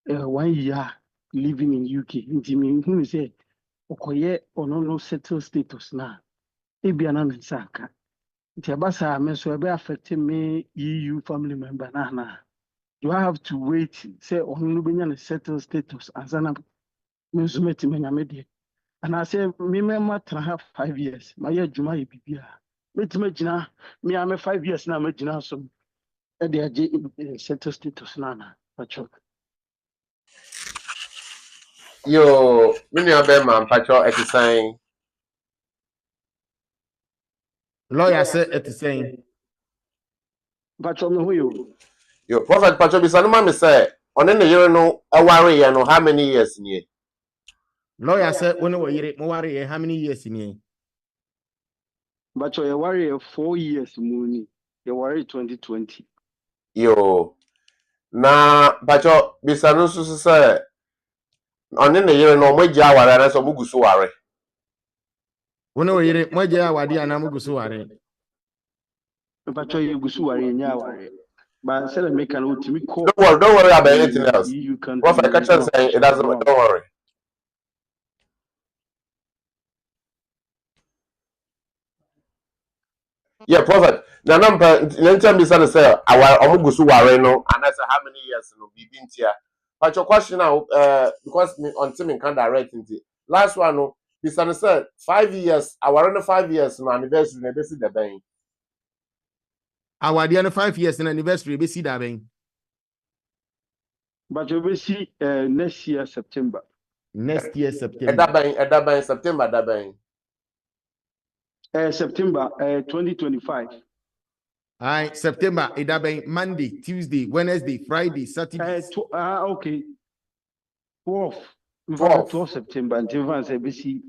1 year living in UK. Nti me hu say okoye ono no settled status na. Ebia na nsaka. Nti abasa me so be affect me EU family member na. Do I have to wait say ono no benya na settled status azana me so meti me nyame de. And I say me member 5 years. My adwuma ye bibia. Metimagina, me, I'm 5 years now, Magina, so at the center status, Nana, Pacho. Yo, mini abema mpacho etisan. Lawyer said it is saying. Pacho, me who you? Yo, Prophet Pacho bisanuma me say, on the year no aware ya no how many years ni? Lawyer said when we hear it, more how many years in here? Pacho, you worry 4 years, Mooney. You worry 2020. Yo, na Pacho bisanu susu say, on the year no mweji aware na so mugusu ware. When we hear it, more jaya wadi anamugusuare. Pacho, you go so worry, worry. But instead of making out to me call. Don't worry about anything else. You can Prophet Kacha saying it doesn't, don't worry. Yeah, Prophet. Now, tell me something. Say, our omugusu ware no, and I say how many years no be been here. But your question now, because me on team can direct into last one no, he said 5 years. Our no 5 years no anniversary na besi the bank. Our dear 5 years in anniversary, be see that being. But you will see next year, September. Next year, At September. that bank September that bank. September 2025. Aye, September, it that being Monday, Tuesday, Wednesday, Friday, Saturday. Okay. 12. 12. 12 September. Until I say, see,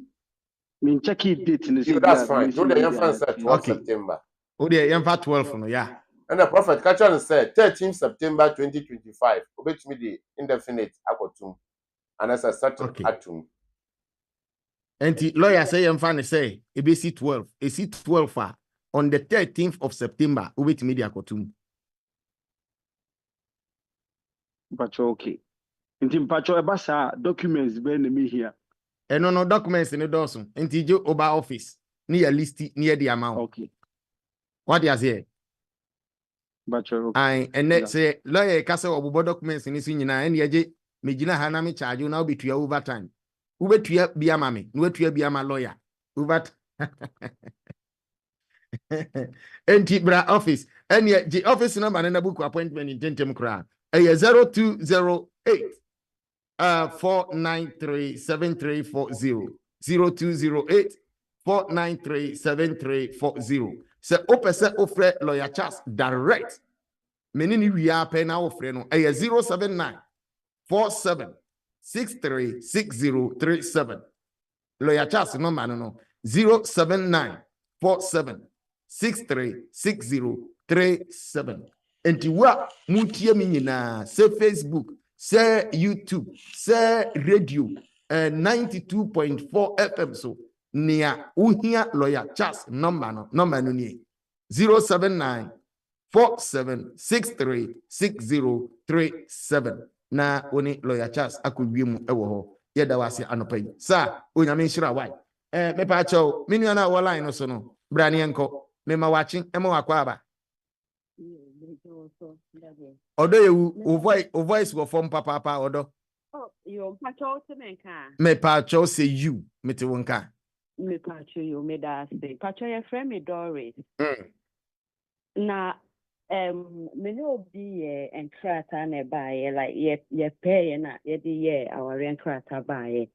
mean, check it date in the You, that's fine. Do the young said 12 Okay. September. Oh, the young 12, no, yeah. And the Prophet Kacha said 13 September 2025. Obey me the indefinite akotum. And as a certain Okay. atum. And the lawyer say, I'm funny say, ABC 12. AC 12 on the 13th of September, wait media kotum. But okay. Until Pacho Ebasa documents ben me here. And no documents in the dozen. Until you over office near list near the amount. Okay. What you say? But okay. I and let's say lawyer castle or documents in this in and yaje Megina Hanami charge you now be to your overtime. Who bet you be a mammy, no to be a lawyer. Over and Bra office. And yet the office number and a book appointment in Tentem Cra. A 0208 493 7340 0208 493 7340. So opese offer lawyer Charles direct. Menini we are paying our friend. A 079 47 63 6037. Lawyer Charles number no 079 47 63 6037. And to what mutia minina say Facebook, say YouTube, say radio 92.4 FM so near uhia lawyer Charles number no ni 079 47 63 6037. Na oni lawyer Charles akudwiem ewo ho yeda wase anopai sa onyame nhyira wai me pa chaw menu na wo line no so no brane enko me ma wachi ema wakwa aba odo yewu o voice go from papa odo Oh, you patrol to me car. me pa chaw say you me te wonka Me patrol you me da say. Patrol your friend me Doris. Na me no be enkrata na buy like ye pay na ye di ye our enkrata buy.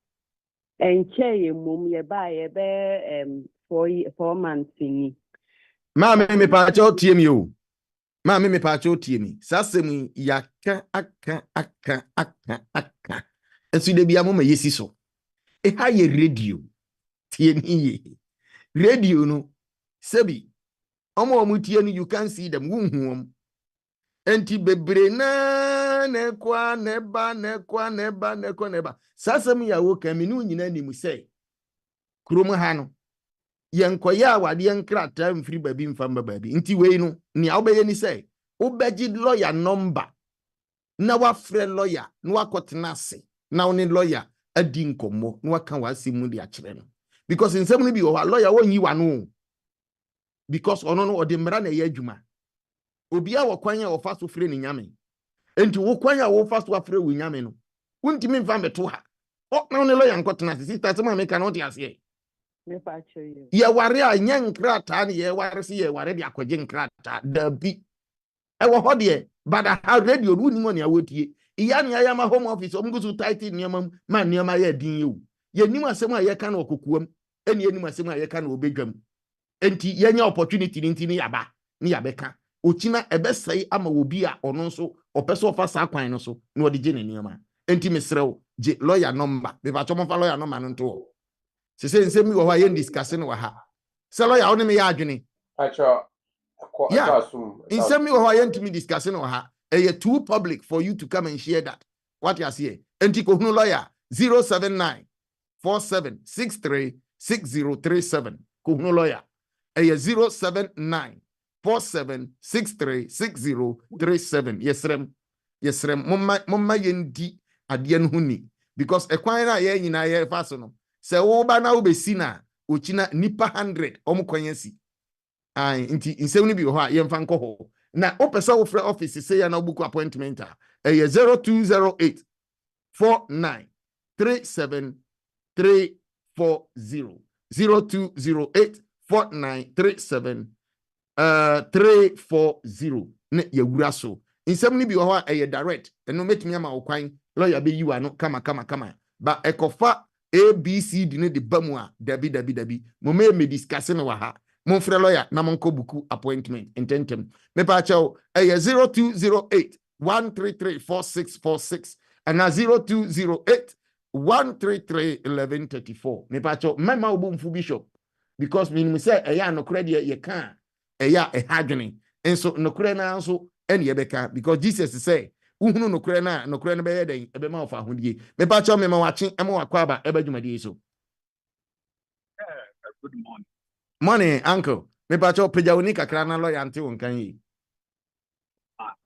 Enche ye mum ye buy be 4 months ni. ma me pa chaw tie mi o ma me pa chaw tie mi sasem yaka aka esu de bia mo ma yesi so e ha ye radio tie ni ye radio no sebi omo tie ni you can see them wunhuom enti bebre na nekwa neba sasem ya wo kaminu nyina ni mu sei krom ha no yenkoya awade yenkrata mfiri babi mfamba babi nti wei no ni awbeye ni sei obeji lawyer number na wafre lawyer na wakotena se na oni lawyer adi nkomo na waka wasimu di akire no because nsem ni bi o lawyer wonyi wano because ono no odimra na ye adwuma obi a wokwanya wo faso fre ni nyame enti wokwanya wo faso afre wo nyame no untimi mfa meto ha o na oni lawyer nkotena se sister se ma me ka no di ase Me pacho you. Ye ware a nyen krata ne ye ware se ye ware de akogye nkrata da bi. E wo ho de but how radio no ni mo ne awotie. Iya ne ayama home office omgusu title niamam ma niama ye din ye. Ye nim asem a ye ka na okokuam. Eni enim asem a ye ka na obedwam. Enti yenya opportunity nti ni yaba ni yabeka. Ochina ebesai ama obi a ono nso opeso ofa sa kwan no so na odi je ne niama. Enti mesrew je lawyer number. Be ba chomo fa lawyer number no nto. Se se nsem mi wo ha ye discuss no wa ha. Se lawyer oni me ya adwene. Acho Yeah. asum. Nsem mi wo ha ye ntimi discuss no wa ha. Eye too public for you to come and share that. What you say? Enti ko hunu lawyer 079 4763 6037. Ko hunu lawyer. Eye 079 4763 6037. Yesrem momma yendi ade no huni because ekwan na ye nyina ye fa so no se wo ba na wo be si na ochina nipa 100 omkwan si ai nti nsem ni bi ho a ye mfa nko ho na opesa wo frɛ office se ya na book appointment a eye 0208 49 37 340 0208 49 37 340 ne yawura so nsem ni bi ho a eye direct eno metumi ama wo kwan lawyer be you ano kama ba ekofa abcd ne de bamu a dabi mo me discuss no wa ha mo frɛ lawyer na mo nko buku appointment intentem me pa chawo eye 0208 133 4646 and 0208 133 1134 me pa chawo mema obu mfu bishop because me say eye anokre de ye kan eye ehadwene enso nokre na nso ene ye beka because Jesus say uhunu nokre no be den ebe ma ofa hodie me pa chawo me ma wache ema wakwa ba ebe dwumadi so. Good morning. Morning, uncle. Me pa chawo peja oni kakra na lawyer ante won kan yi.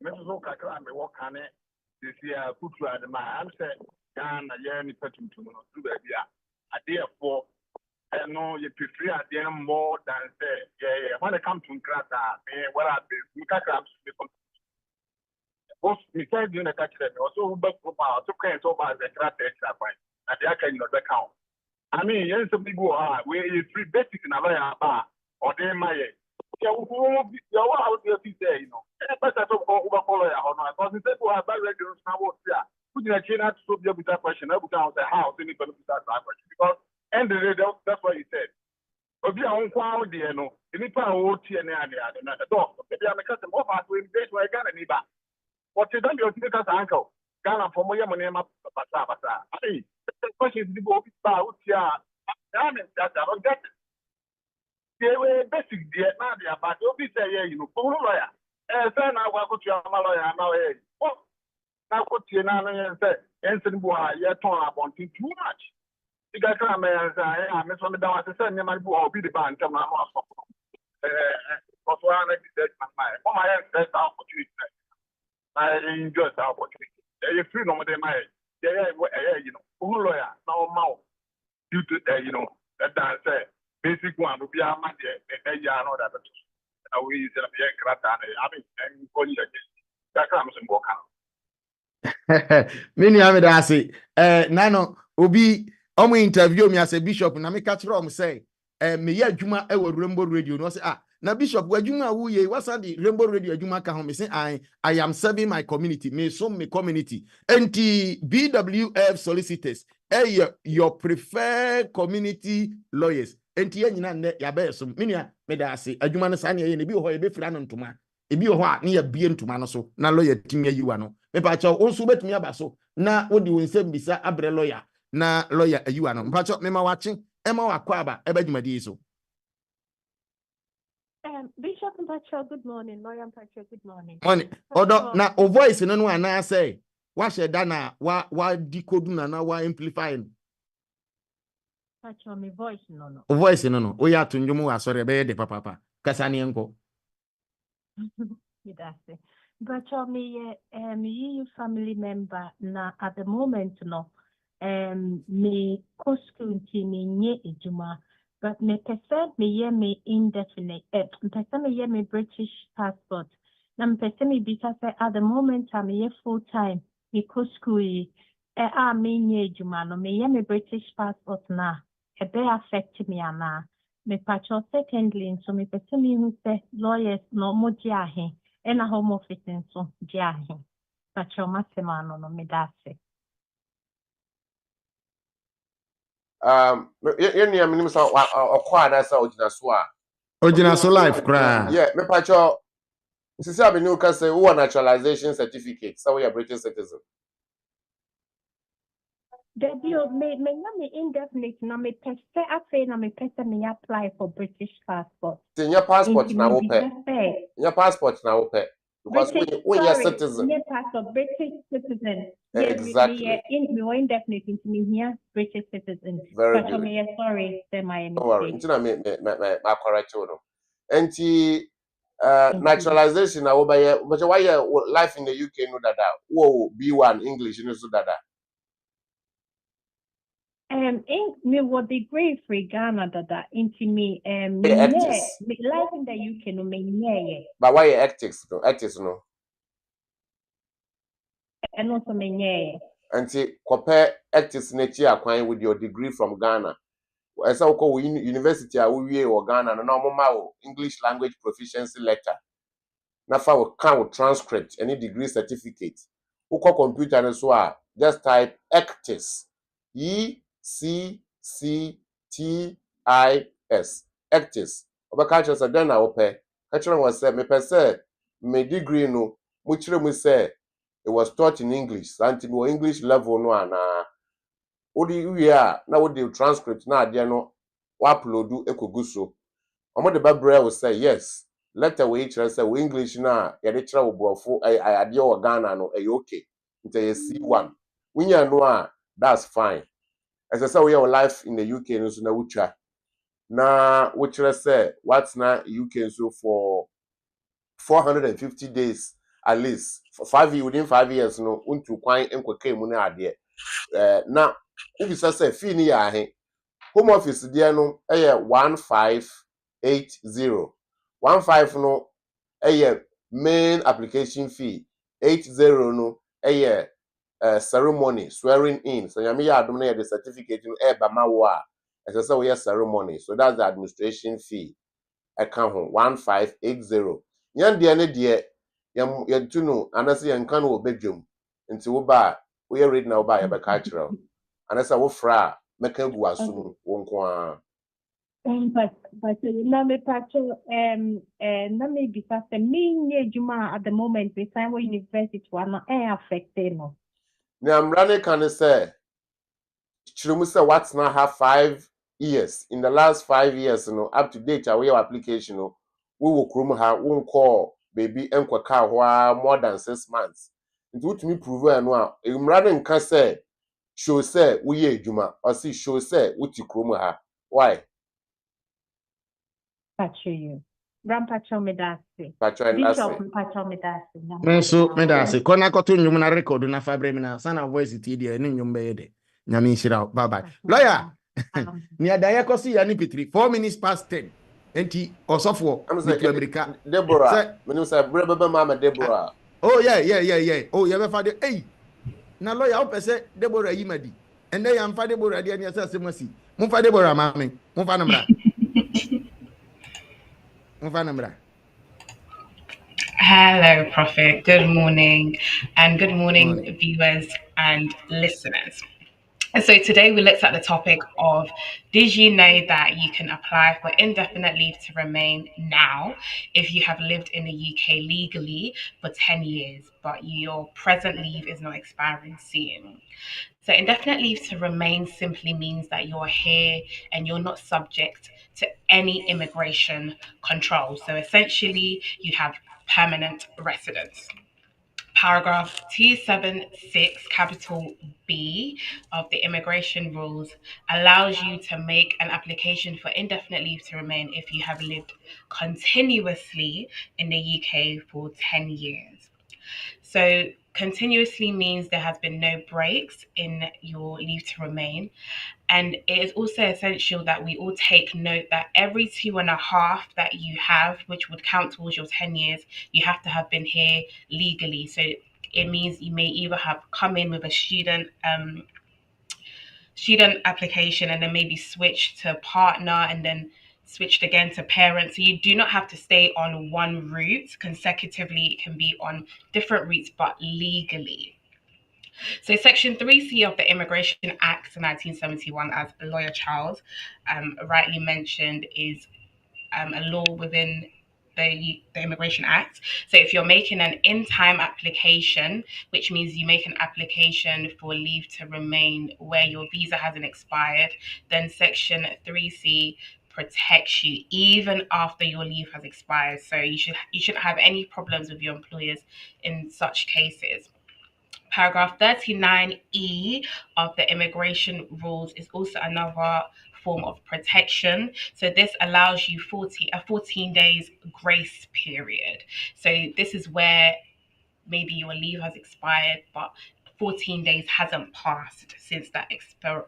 Me so kakra me work ane this year kutu ade ma am say Ghana ye ni petuntum no do ba bia ade efo no you prefer them more than say yeah when it comes to Grata where I be kakra both me said you na kakra also who back for to can so ba the Grata extra point and they can not account. I mean, yes, some people are where you free basic in a lawyer bar or they may. Yeah, you are out there, you know. But I don't over follow or not. Because people are bad regulars now. Putting a chain out to be able to question, I would count the house, anybody with that question. Because, and that's what he said. But we are on quality, you know. Any power OT and the dog. Maybe I'm a customer of our invitation where I got any back. What you done, you'll take us uncle. Ghana from my money, Basa. Hey, the question is the book about here. I mean, that I don't get it. They were basic, dear, now they are bad. You'll be saying, you know, for lawyer. And then I will go to your lawyer now. Oh, now go to your nana and say, Anthony Boy, you're torn up on too much. You got to come and say, I'm Miss Down to send my boy, be the band, come on. But one of the my that's the opportunity. I enjoy the opportunity. You're free no more, my you know, lawyer, now mouth. Due to you know, that basic one will be a man there, and ya know that we use a crata. I mean, and for you, that comes and walk out. Many have it say, Nano, Obi, omo interview me as a bishop, na me catch from say, me ya juma e wo Rainbow Radio. No say, na bishop, wa juma wu ye, what's the Rainbow Radio juma ka home? Say, I am serving my community, me some me community. And the BWF Solicitors, your preferred community lawyers. And the nyina ne ya be so, minia me da say, adwuma no sa ne ye ne bi ho ye be fra no ntoma. Ebi ho a ne ya bie ntoma no so, na lawyer timia yiwa no. Me pa cha onso betumi aba so, na wodi wonsem bisa abre lawyer, na lawyer ayiwa no. Me pa cha me ma wache, e ma wakwa aba, e ba dwumadi so. Bishop Mpacho, good morning. Lawyer Mpacho, good morning. Morning. Odo na o voice no no ana say, wa sheda na wa decode na wa amplify. Mpacho, my voice no. O voice no. O ya tunjumu wa sorry be de papa. Kasa ni enko. Midase. Mpacho, me family member na at the moment no. Me school me nye ejuma. But me person me indefinite. Person me British passport. Na me person me bisa say at the moment I'm full time. Me school me nye ejuma no me British passport na. affect me ana. Me patcho secondly, so me pese me who say lawyers no mo jiahe, and a home office and so jiahe. Patcho masemano no me dase. Yɛnua menim sɛ ɔkɔ anaasɛ ogyina so a Ogyina so life koraa. yeah mepakyɛ sisi a mene woka sɛ wowɔ naturalization certificate sɛ woyɛ British citizen. Debut me indefinite na me pese afe na me pese me apply for British passport. Sɛ nyɛ passport na wopɛ. Pese Nyɛ passport na wopɛ. Because woyɛ citizen. Yeah, passport British citizen. Exactly. Me indefinite into me here British citizen. Very But good. me sorry, say my Don't worry. mistake. Nti na me correct you no. Enti naturalization na wobɛyɛ but why life in the UK no dada. Wo B1 English no so dada. In me what degree free Ghana dada into me me Ethics. life in the UK no me yeah. But why ethics no? Ethics no. And also me yeah. Nti kɔpɛ ethics n'akyi akwan with your degree from Ghana. Ɛsɛ wokɔ wo university a wowie wɔ Ghana no na ɔmoma wo English language proficiency letter. Na fa wo ka wo transcript any degree certificate. Wokɔ computer no so a just type ECTIS. ECCTIS. ECTIS. Obɛka kyerɛ sɛ dɛn na wopɛ. Ka kyerɛ wɔn sɛ mepɛ sɛ me degree no mo kyerɛ mu sɛ it was taught in English. Santi mo English level no ana. Odi wie a na wo de transcript na ade no wa uploadu ekogu so. Omo de babrɛ wo say yes. Letter we kyerɛ sɛ wo English na ye de kyerɛ wo brofo ade wo Ghana no okay. Nti ye C1. Wunya no a that's fine. Ɛsɛ sɛ wo yɛ wo life in the UK no so na wutwa. Na wo kyerɛ sɛ what's na UK so for 450 days at least for within 5 years no untu kwan enkweka mu na ade. Na ubisa sɛ fee ni ya ahe. Home office there no 1580. 15 no main application fee. 80 no ceremony swearing in. So yami ya adom na the certificate no ba ma wo a. Ɛsɛ sɛ we ceremony. So that's the administration fee. Account 1580. Yan de ne de yam tu no anase yan kan wo bedwam. Nti wo ba we ready na wo ba ya be ka kyerɛ. Anasa wo fra meka gu asum wo nko a. But na me patcho na me bisa se me nye juma at the moment the time when university wana affected no. Na amrane kan say chirumu say what na have 5 years in the last 5 years no up to date our application no we will krum ha won call baby enkwaka ho more than 6 months. Nti wutumi prove no a amrane nka say show say we ye adwuma or see show say wuti krum ha. Why? Patcho you. Rampacho me dasi. Patcho and Bishop patcho me dasi. Menso me dase. Kona koto nyum na record na fabre me na sana voice ti de ne nyum be de. Nyame nhira. Bye bye. Lawyer. Ni adaye kosi ya ni pitri 4 minutes past 10. Enti osofo ni America. Deborah. Me say brebe mama Deborah. Oh yeah. Oh you be fa de eh. Na lawyer o pese Deborah yimadi. Ende ya mfa Deborah de ne asa semasi. Mo fa Deborah mama. Mo fa namra. Mo fa namra. Hello, Prophet. Good morning, and good morning, viewers and listeners. And so today we looked at the topic of, did you know that you can apply for indefinite leave to remain now if you have lived in the UK legally for 10 years, but your present leave is not expiring soon? So indefinite leave to remain simply means that you're here and you're not subject to any immigration control. So essentially, you have permanent residence. Paragraph 276, capital B of the immigration rules allows you to make an application for indefinite leave to remain if you have lived continuously in the UK for 10 years. So continuously means there has been no breaks in your leave to remain. And it is also essential that we all take note that every 2.5 that you have, which would count towards your 10 years, you have to have been here legally. So it means you may either have come in with a student student application and then maybe switch to partner and then switched again to parent. So you do not have to stay on one route consecutively. It can be on different routes, but legally. So Section 3C of the Immigration Act 1971, as Lawyer Charles rightly mentioned, is a law within the Immigration Act. So if you're making an in-time application, which means you make an application for leave to remain where your visa hasn't expired, then Section 3C protects you even after your leave has expired. So you shouldn't have any problems with your employers in such cases. Paragraph 39E of the immigration rules is also another form of protection. So this allows you 14 days grace period. So this is where maybe your leave has expired, but 14 days hasn't passed since that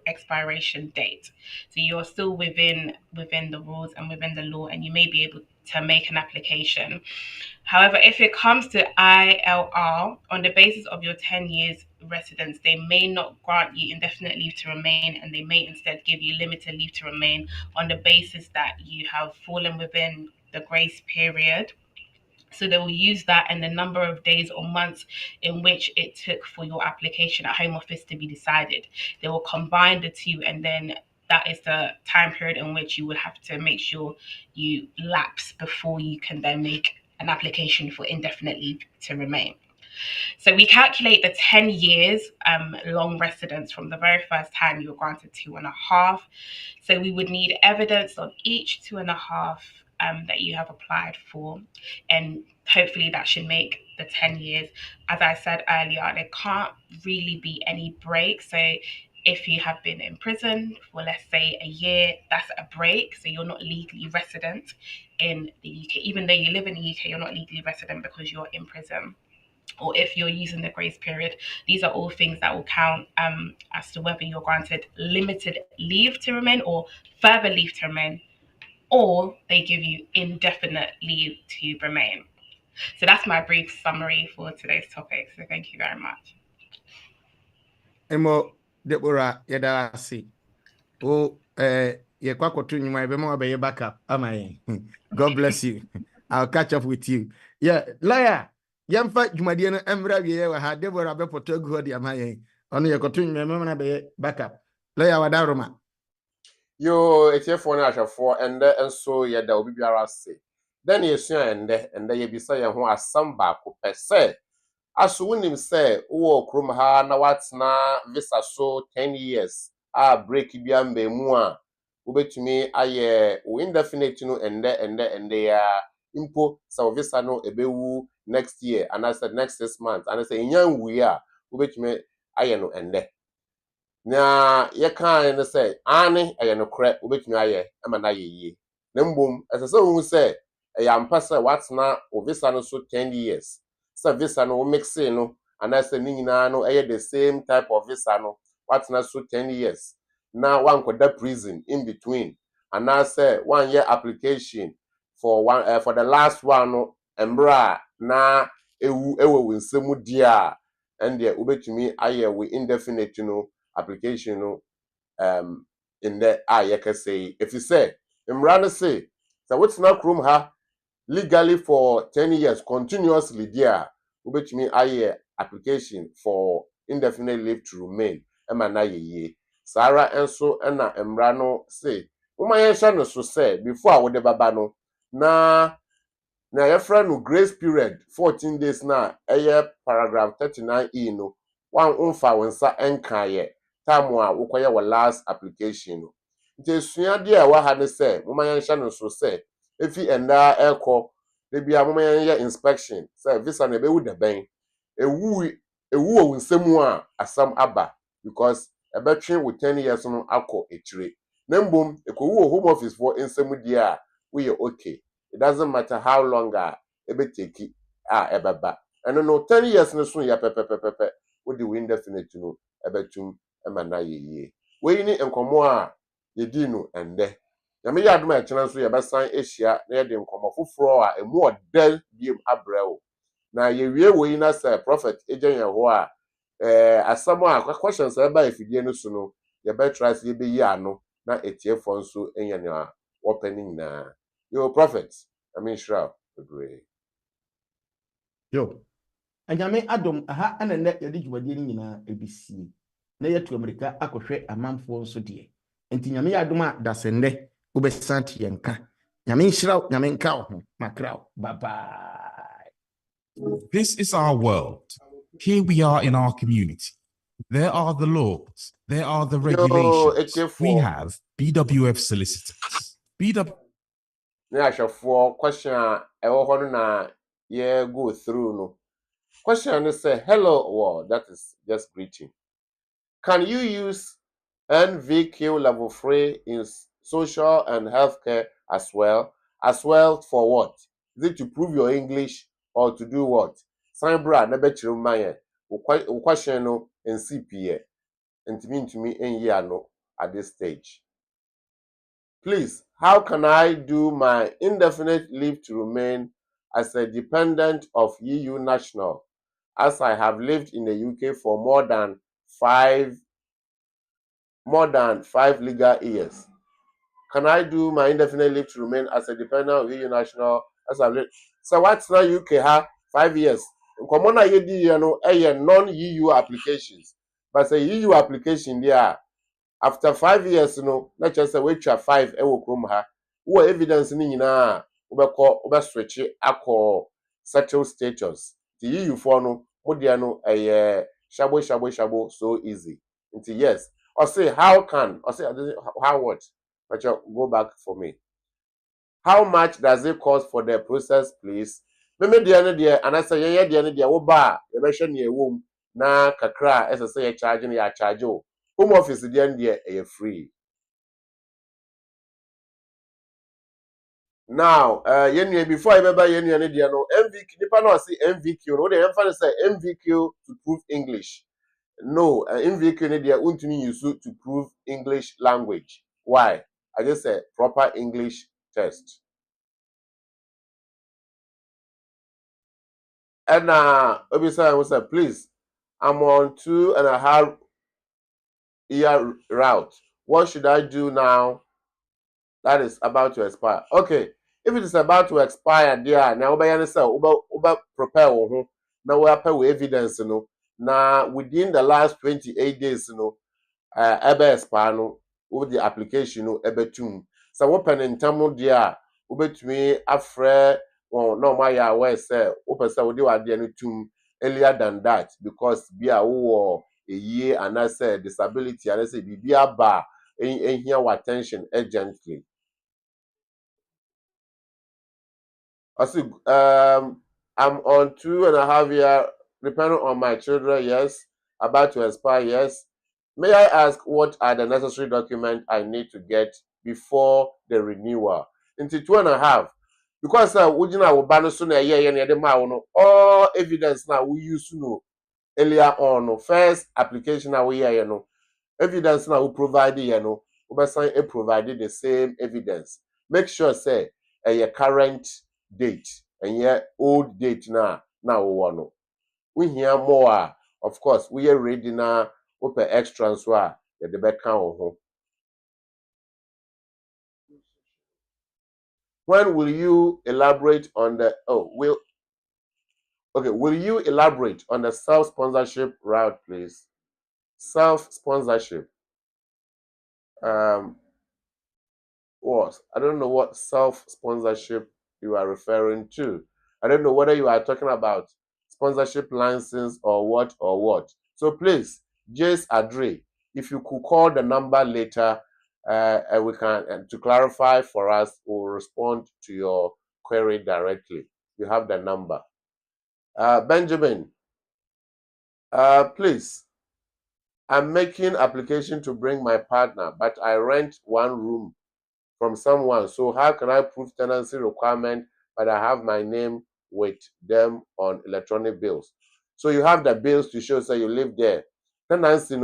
expiration date. So you're still within the rules and within the law, and you may be able to make an application. However, if it comes to ILR, on the basis of your 10 years residence, they may not grant you indefinite leave to remain, and they may instead give you limited leave to remain on the basis that you have fallen within the grace period. So they will use that and the number of days or months in which it took for your application at Home Office to be decided. They will combine the two, and then that is the time period in which you would have to make sure you lapse before you can then make an application for indefinite leave to remain. So we calculate the 10 years long residence from the very first time you were granted 2.5. So we would need evidence of each 2.5 that you have applied for, and hopefully that should make the 10 years. As I said earlier, there can't really be any break. So if you have been in prison for, let's say, a year, that's a break. So you're not legally resident in the UK. Even though you live in the UK, you're not legally resident because you're in prison. Or if you're using the grace period, these are all things that will count as to whether you're granted limited leave to remain or further leave to remain, or they give you indefinite leave to remain. So that's my brief summary for today's topic. So thank you very much. Emo Deborah Yadasi. Oh, ye kwakotu nyuma ebemo abe backup. God bless you. I'll catch up with you. Yeah, lawyer. Yamfa jumadie no emra wie wa ha Deborah be poto gu hodi amaye. Ono ye kotu nyuma na be backup. Lawyer wadaroma. Yo, it's here for an actual for and so yeah, there will be say. Then you see and you be saying who are some back per se. As him say, oh, krum ha na what's na visa so 10 years. Break biambe mua. Ubetumi aye indefinite no and they impo so visa no ebewu next year, and I said next 6 months, and I say young we are ubetumi aye no and na ye kan ne say ani aye no kre ubetumi aye ama na ye na mbom ese so hu say ampa say what's na visa no so 10 years. So visa no mixing no, and I say ni nyina no the same type of visa no what's na so 10 years. Now one could that prison in between, and I say 1 year application for one for the last one no embra na ewo nsemu dia, and the ubetumi aye we indefinite application no in the you can say if you say embra say so what's na krum ha legally for 10 years continuously there, which mean aye application for indefinite leave to remain. Emana ye. Sarah and so ena emrano say. Umayensha no so say before I would baba no na your friend no grace period 14 days na paragraph 39E no one unfa wensa enkaye time wa ukoye wa last application no. Nte sua de wa ha ne say umayensha no so say efi enda eko de bia umayenya inspection say visa na be wu de ben ewu onsemu a asam aba because ebetwe with 10 years no akọ etire na mbom ekowu home office for nsemu dia we are okay. It doesn't matter how long ebeteki ebaba and no 10 years no so ya pepepepepe with the indefinite no ebetum emana ye we ni enkomo a yedi no ende na me yadoma e chena so ye besan ehia na ye de enkomo foforo a emu odel biem abrɛwo na ye wie we na say prophet ejen ye ho a asamo a questions eba efidie no so no you better try to be yano, not a tear for so in your opening na. Your prophets, I mean, sure, agree. Yo. Anyame adom aha ana ne yɛde dwumadie no nyinaa ebisie na yɛtu Amerika akɔhwɛ amanfoɔ nso deɛ enti nyame yɛ adom a dasɛndɛ wobɛsan te yɛnka nyame nhyira nyame nka wo ho makra bye bye. This is our world. Here we are in our community. There are the laws. There are the regulations. We have BWF Solicitors. Yeah, for question I want to go through no. Question is say hello world. That is just greeting. Can you use NVQ level 3 in social and healthcare as well? As well for what? Is it to prove your English or to do what? Sambra never chirumaye. Question no in CPA. And to me in year no at this stage. Please, how can I do my indefinite leave to remain as a dependent of EU national, as I have lived in the UK for more than five legal years? Can I do my indefinite leave to remain as a dependent of EU national, as I've lived? So what's now UK have 5 years? Common non-EU applications, but the EU application there. After 5 years, let's just say wait 5 ewo krom ha. Wo evidence ni nyina ube switch akọ settled status. The EU for no modia no shabo so easy. Until yes. Or say how what? But you go back for me. How much does it cost for the process, please? Maybe the and I say yeah the wo ba e be hwe ne ewom na kakra as say charge ya charge o. Home office the end there free. Now, before I remember no MVQ, nipa no say MVQ, no they emphasize say MVQ to prove English. No, MVQ ne there untumi use to prove English language. Why? I just say proper English test. And obviously I was say please, I'm on 2.5 year route. What should I do now? That is about to expire. Okay, if it is about to expire, there now uba prepare now we apply with evidence, now within the last 28 days, ebe expire with the application ebe tum. So open in term there, ube to me afre no my ya where say open say we do tum earlier than that because be a year and I say disability and I say be a bar in here attention urgently. I see, I'm on 2.5 year, depending on my children, yes. About to expire, yes. May I ask what are the necessary documents I need to get before the renewal? Into 2.5. Because we will ban soon a year and all evidence now we use earlier on. First application now we evidence now we provide we provided the same evidence. Make sure say your current date and your old date now we hear more. Of course we are ready now open extras the back count. When will you elaborate on the will you elaborate on the self-sponsorship route, please? Self-sponsorship. Was I don't know what self-sponsorship you are referring to. I don't know whether you are talking about sponsorship license or what. So please, just Adre, if you could call the number later, and we can to clarify for us, we'll respond to your query directly. You have the number. Benjamin, please. I'm making application to bring my partner, but I rent one room from someone. So how can I prove tenancy requirement, but I have my name with them on electronic bills? So you have the bills to show say you live there. Tenancy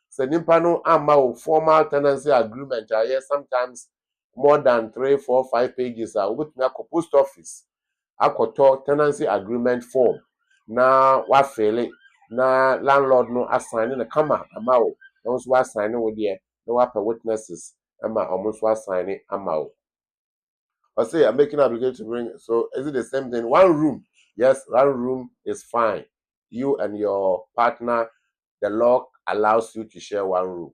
say nipa ama formal tenancy agreement. Sometimes more than 3, 4, 5 pages. With me post office. Akoto tenancy agreement form. Na what fail it. Na landlord no assigning a kama ama o. Also assigning with there. no upper witnesses, Emma almost was signing Ama. I say I'm making an obligation to bring. So is it the same thing? One room, yes, one room is fine. You and your partner, the law allows you to share one room.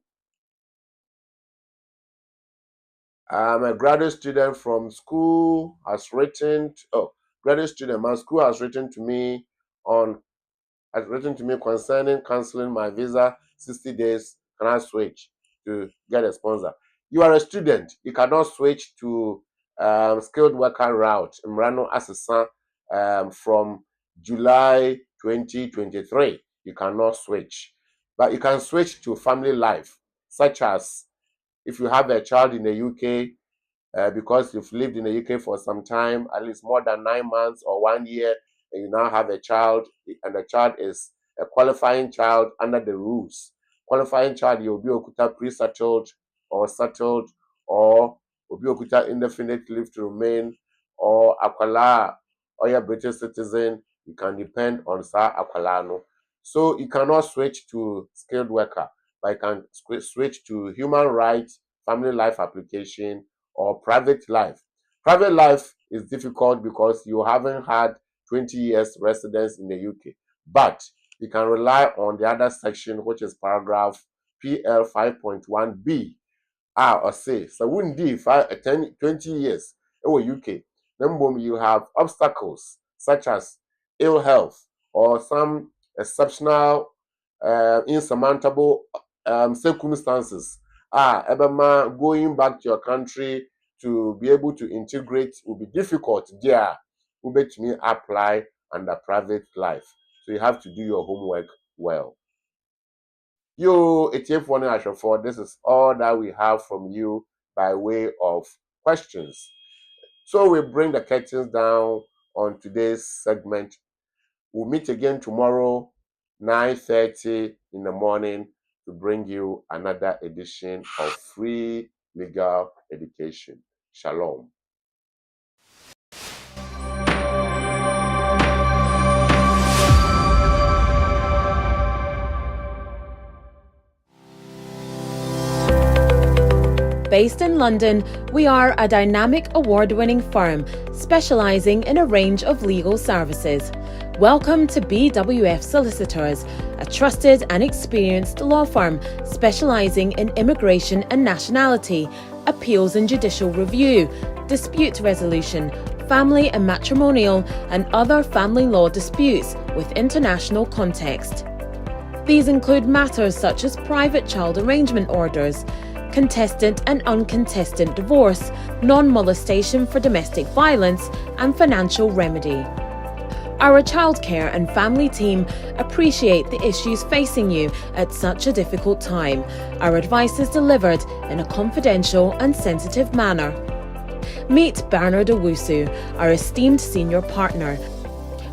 I'm a graduate student from school has written. Graduate student, my school has written to me concerning canceling my visa 60 days. Can I switch to get a sponsor? You are a student. You cannot switch to skilled worker route. Mrano Assistant from July 2023. You cannot switch. But you can switch to family life, such as if you have a child in the UK, because you've lived in the UK for some time, at least more than 9 months or 1 year, and you now have a child, and the child is a qualifying child under the rules. Qualifying child, you'll be okuta pre-settled or settled, or will be okuta indefinite leave to remain, or akwala, or you're British citizen. You can depend on sa akwalano. So you cannot switch to skilled worker, but you can switch to human rights, family life application, or private life. Private life is difficult because you haven't had 20 years residence in the UK. But you can rely on the other section, which is paragraph PL 5.1b. Or say, so wouldn't be 20 years in UK. Then you have obstacles such as ill health or some exceptional, insurmountable circumstances. Ebema, going back to your country to be able to integrate will be difficult there. To me apply under private life. So you have to do your homework well. You, ATF1 this is all that we have from you by way of questions. So we bring the curtains down on today's segment. We'll meet again tomorrow, 9:30 in the morning, to bring you another edition of Free Legal Education. Shalom. Based in London, we are a dynamic award-winning firm specialising in a range of legal services. Welcome to BWF Solicitors, a trusted and experienced law firm specialising in immigration and nationality, appeals and judicial review, dispute resolution, family and matrimonial, and other family law disputes with international context. These include matters such as private child arrangement orders, contested and uncontested divorce, non-molestation for domestic violence, and financial remedy. Our childcare and family team appreciate the issues facing you at such a difficult time. Our advice is delivered in a confidential and sensitive manner. Meet Bernard Owusu, our esteemed senior partner.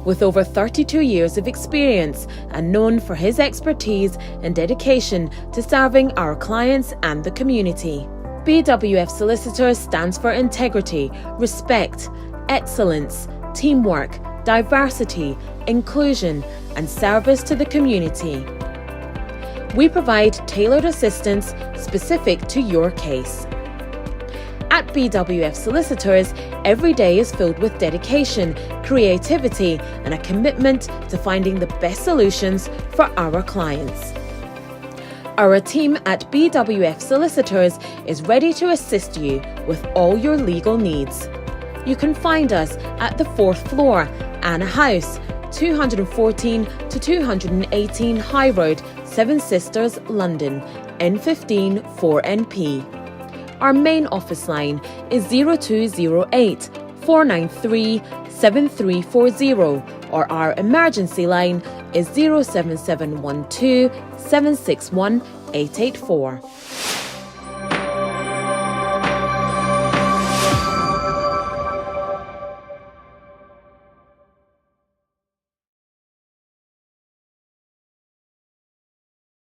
With over 32 years of experience and known for his expertise and dedication to serving our clients and the community. BWF Solicitors stands for integrity, respect, excellence, teamwork, diversity, inclusion, and service to the community. We provide tailored assistance specific to your case. At BWF Solicitors, every day is filled with dedication, creativity, and a commitment to finding the best solutions for our clients. Our team at BWF Solicitors is ready to assist you with all your legal needs. You can find us at the 4th floor, Anna House, 214 to 218 High Road, Seven Sisters, London, N15 4NP. Our main office line is 0208 493 7340, or our emergency line is 07712 761 884.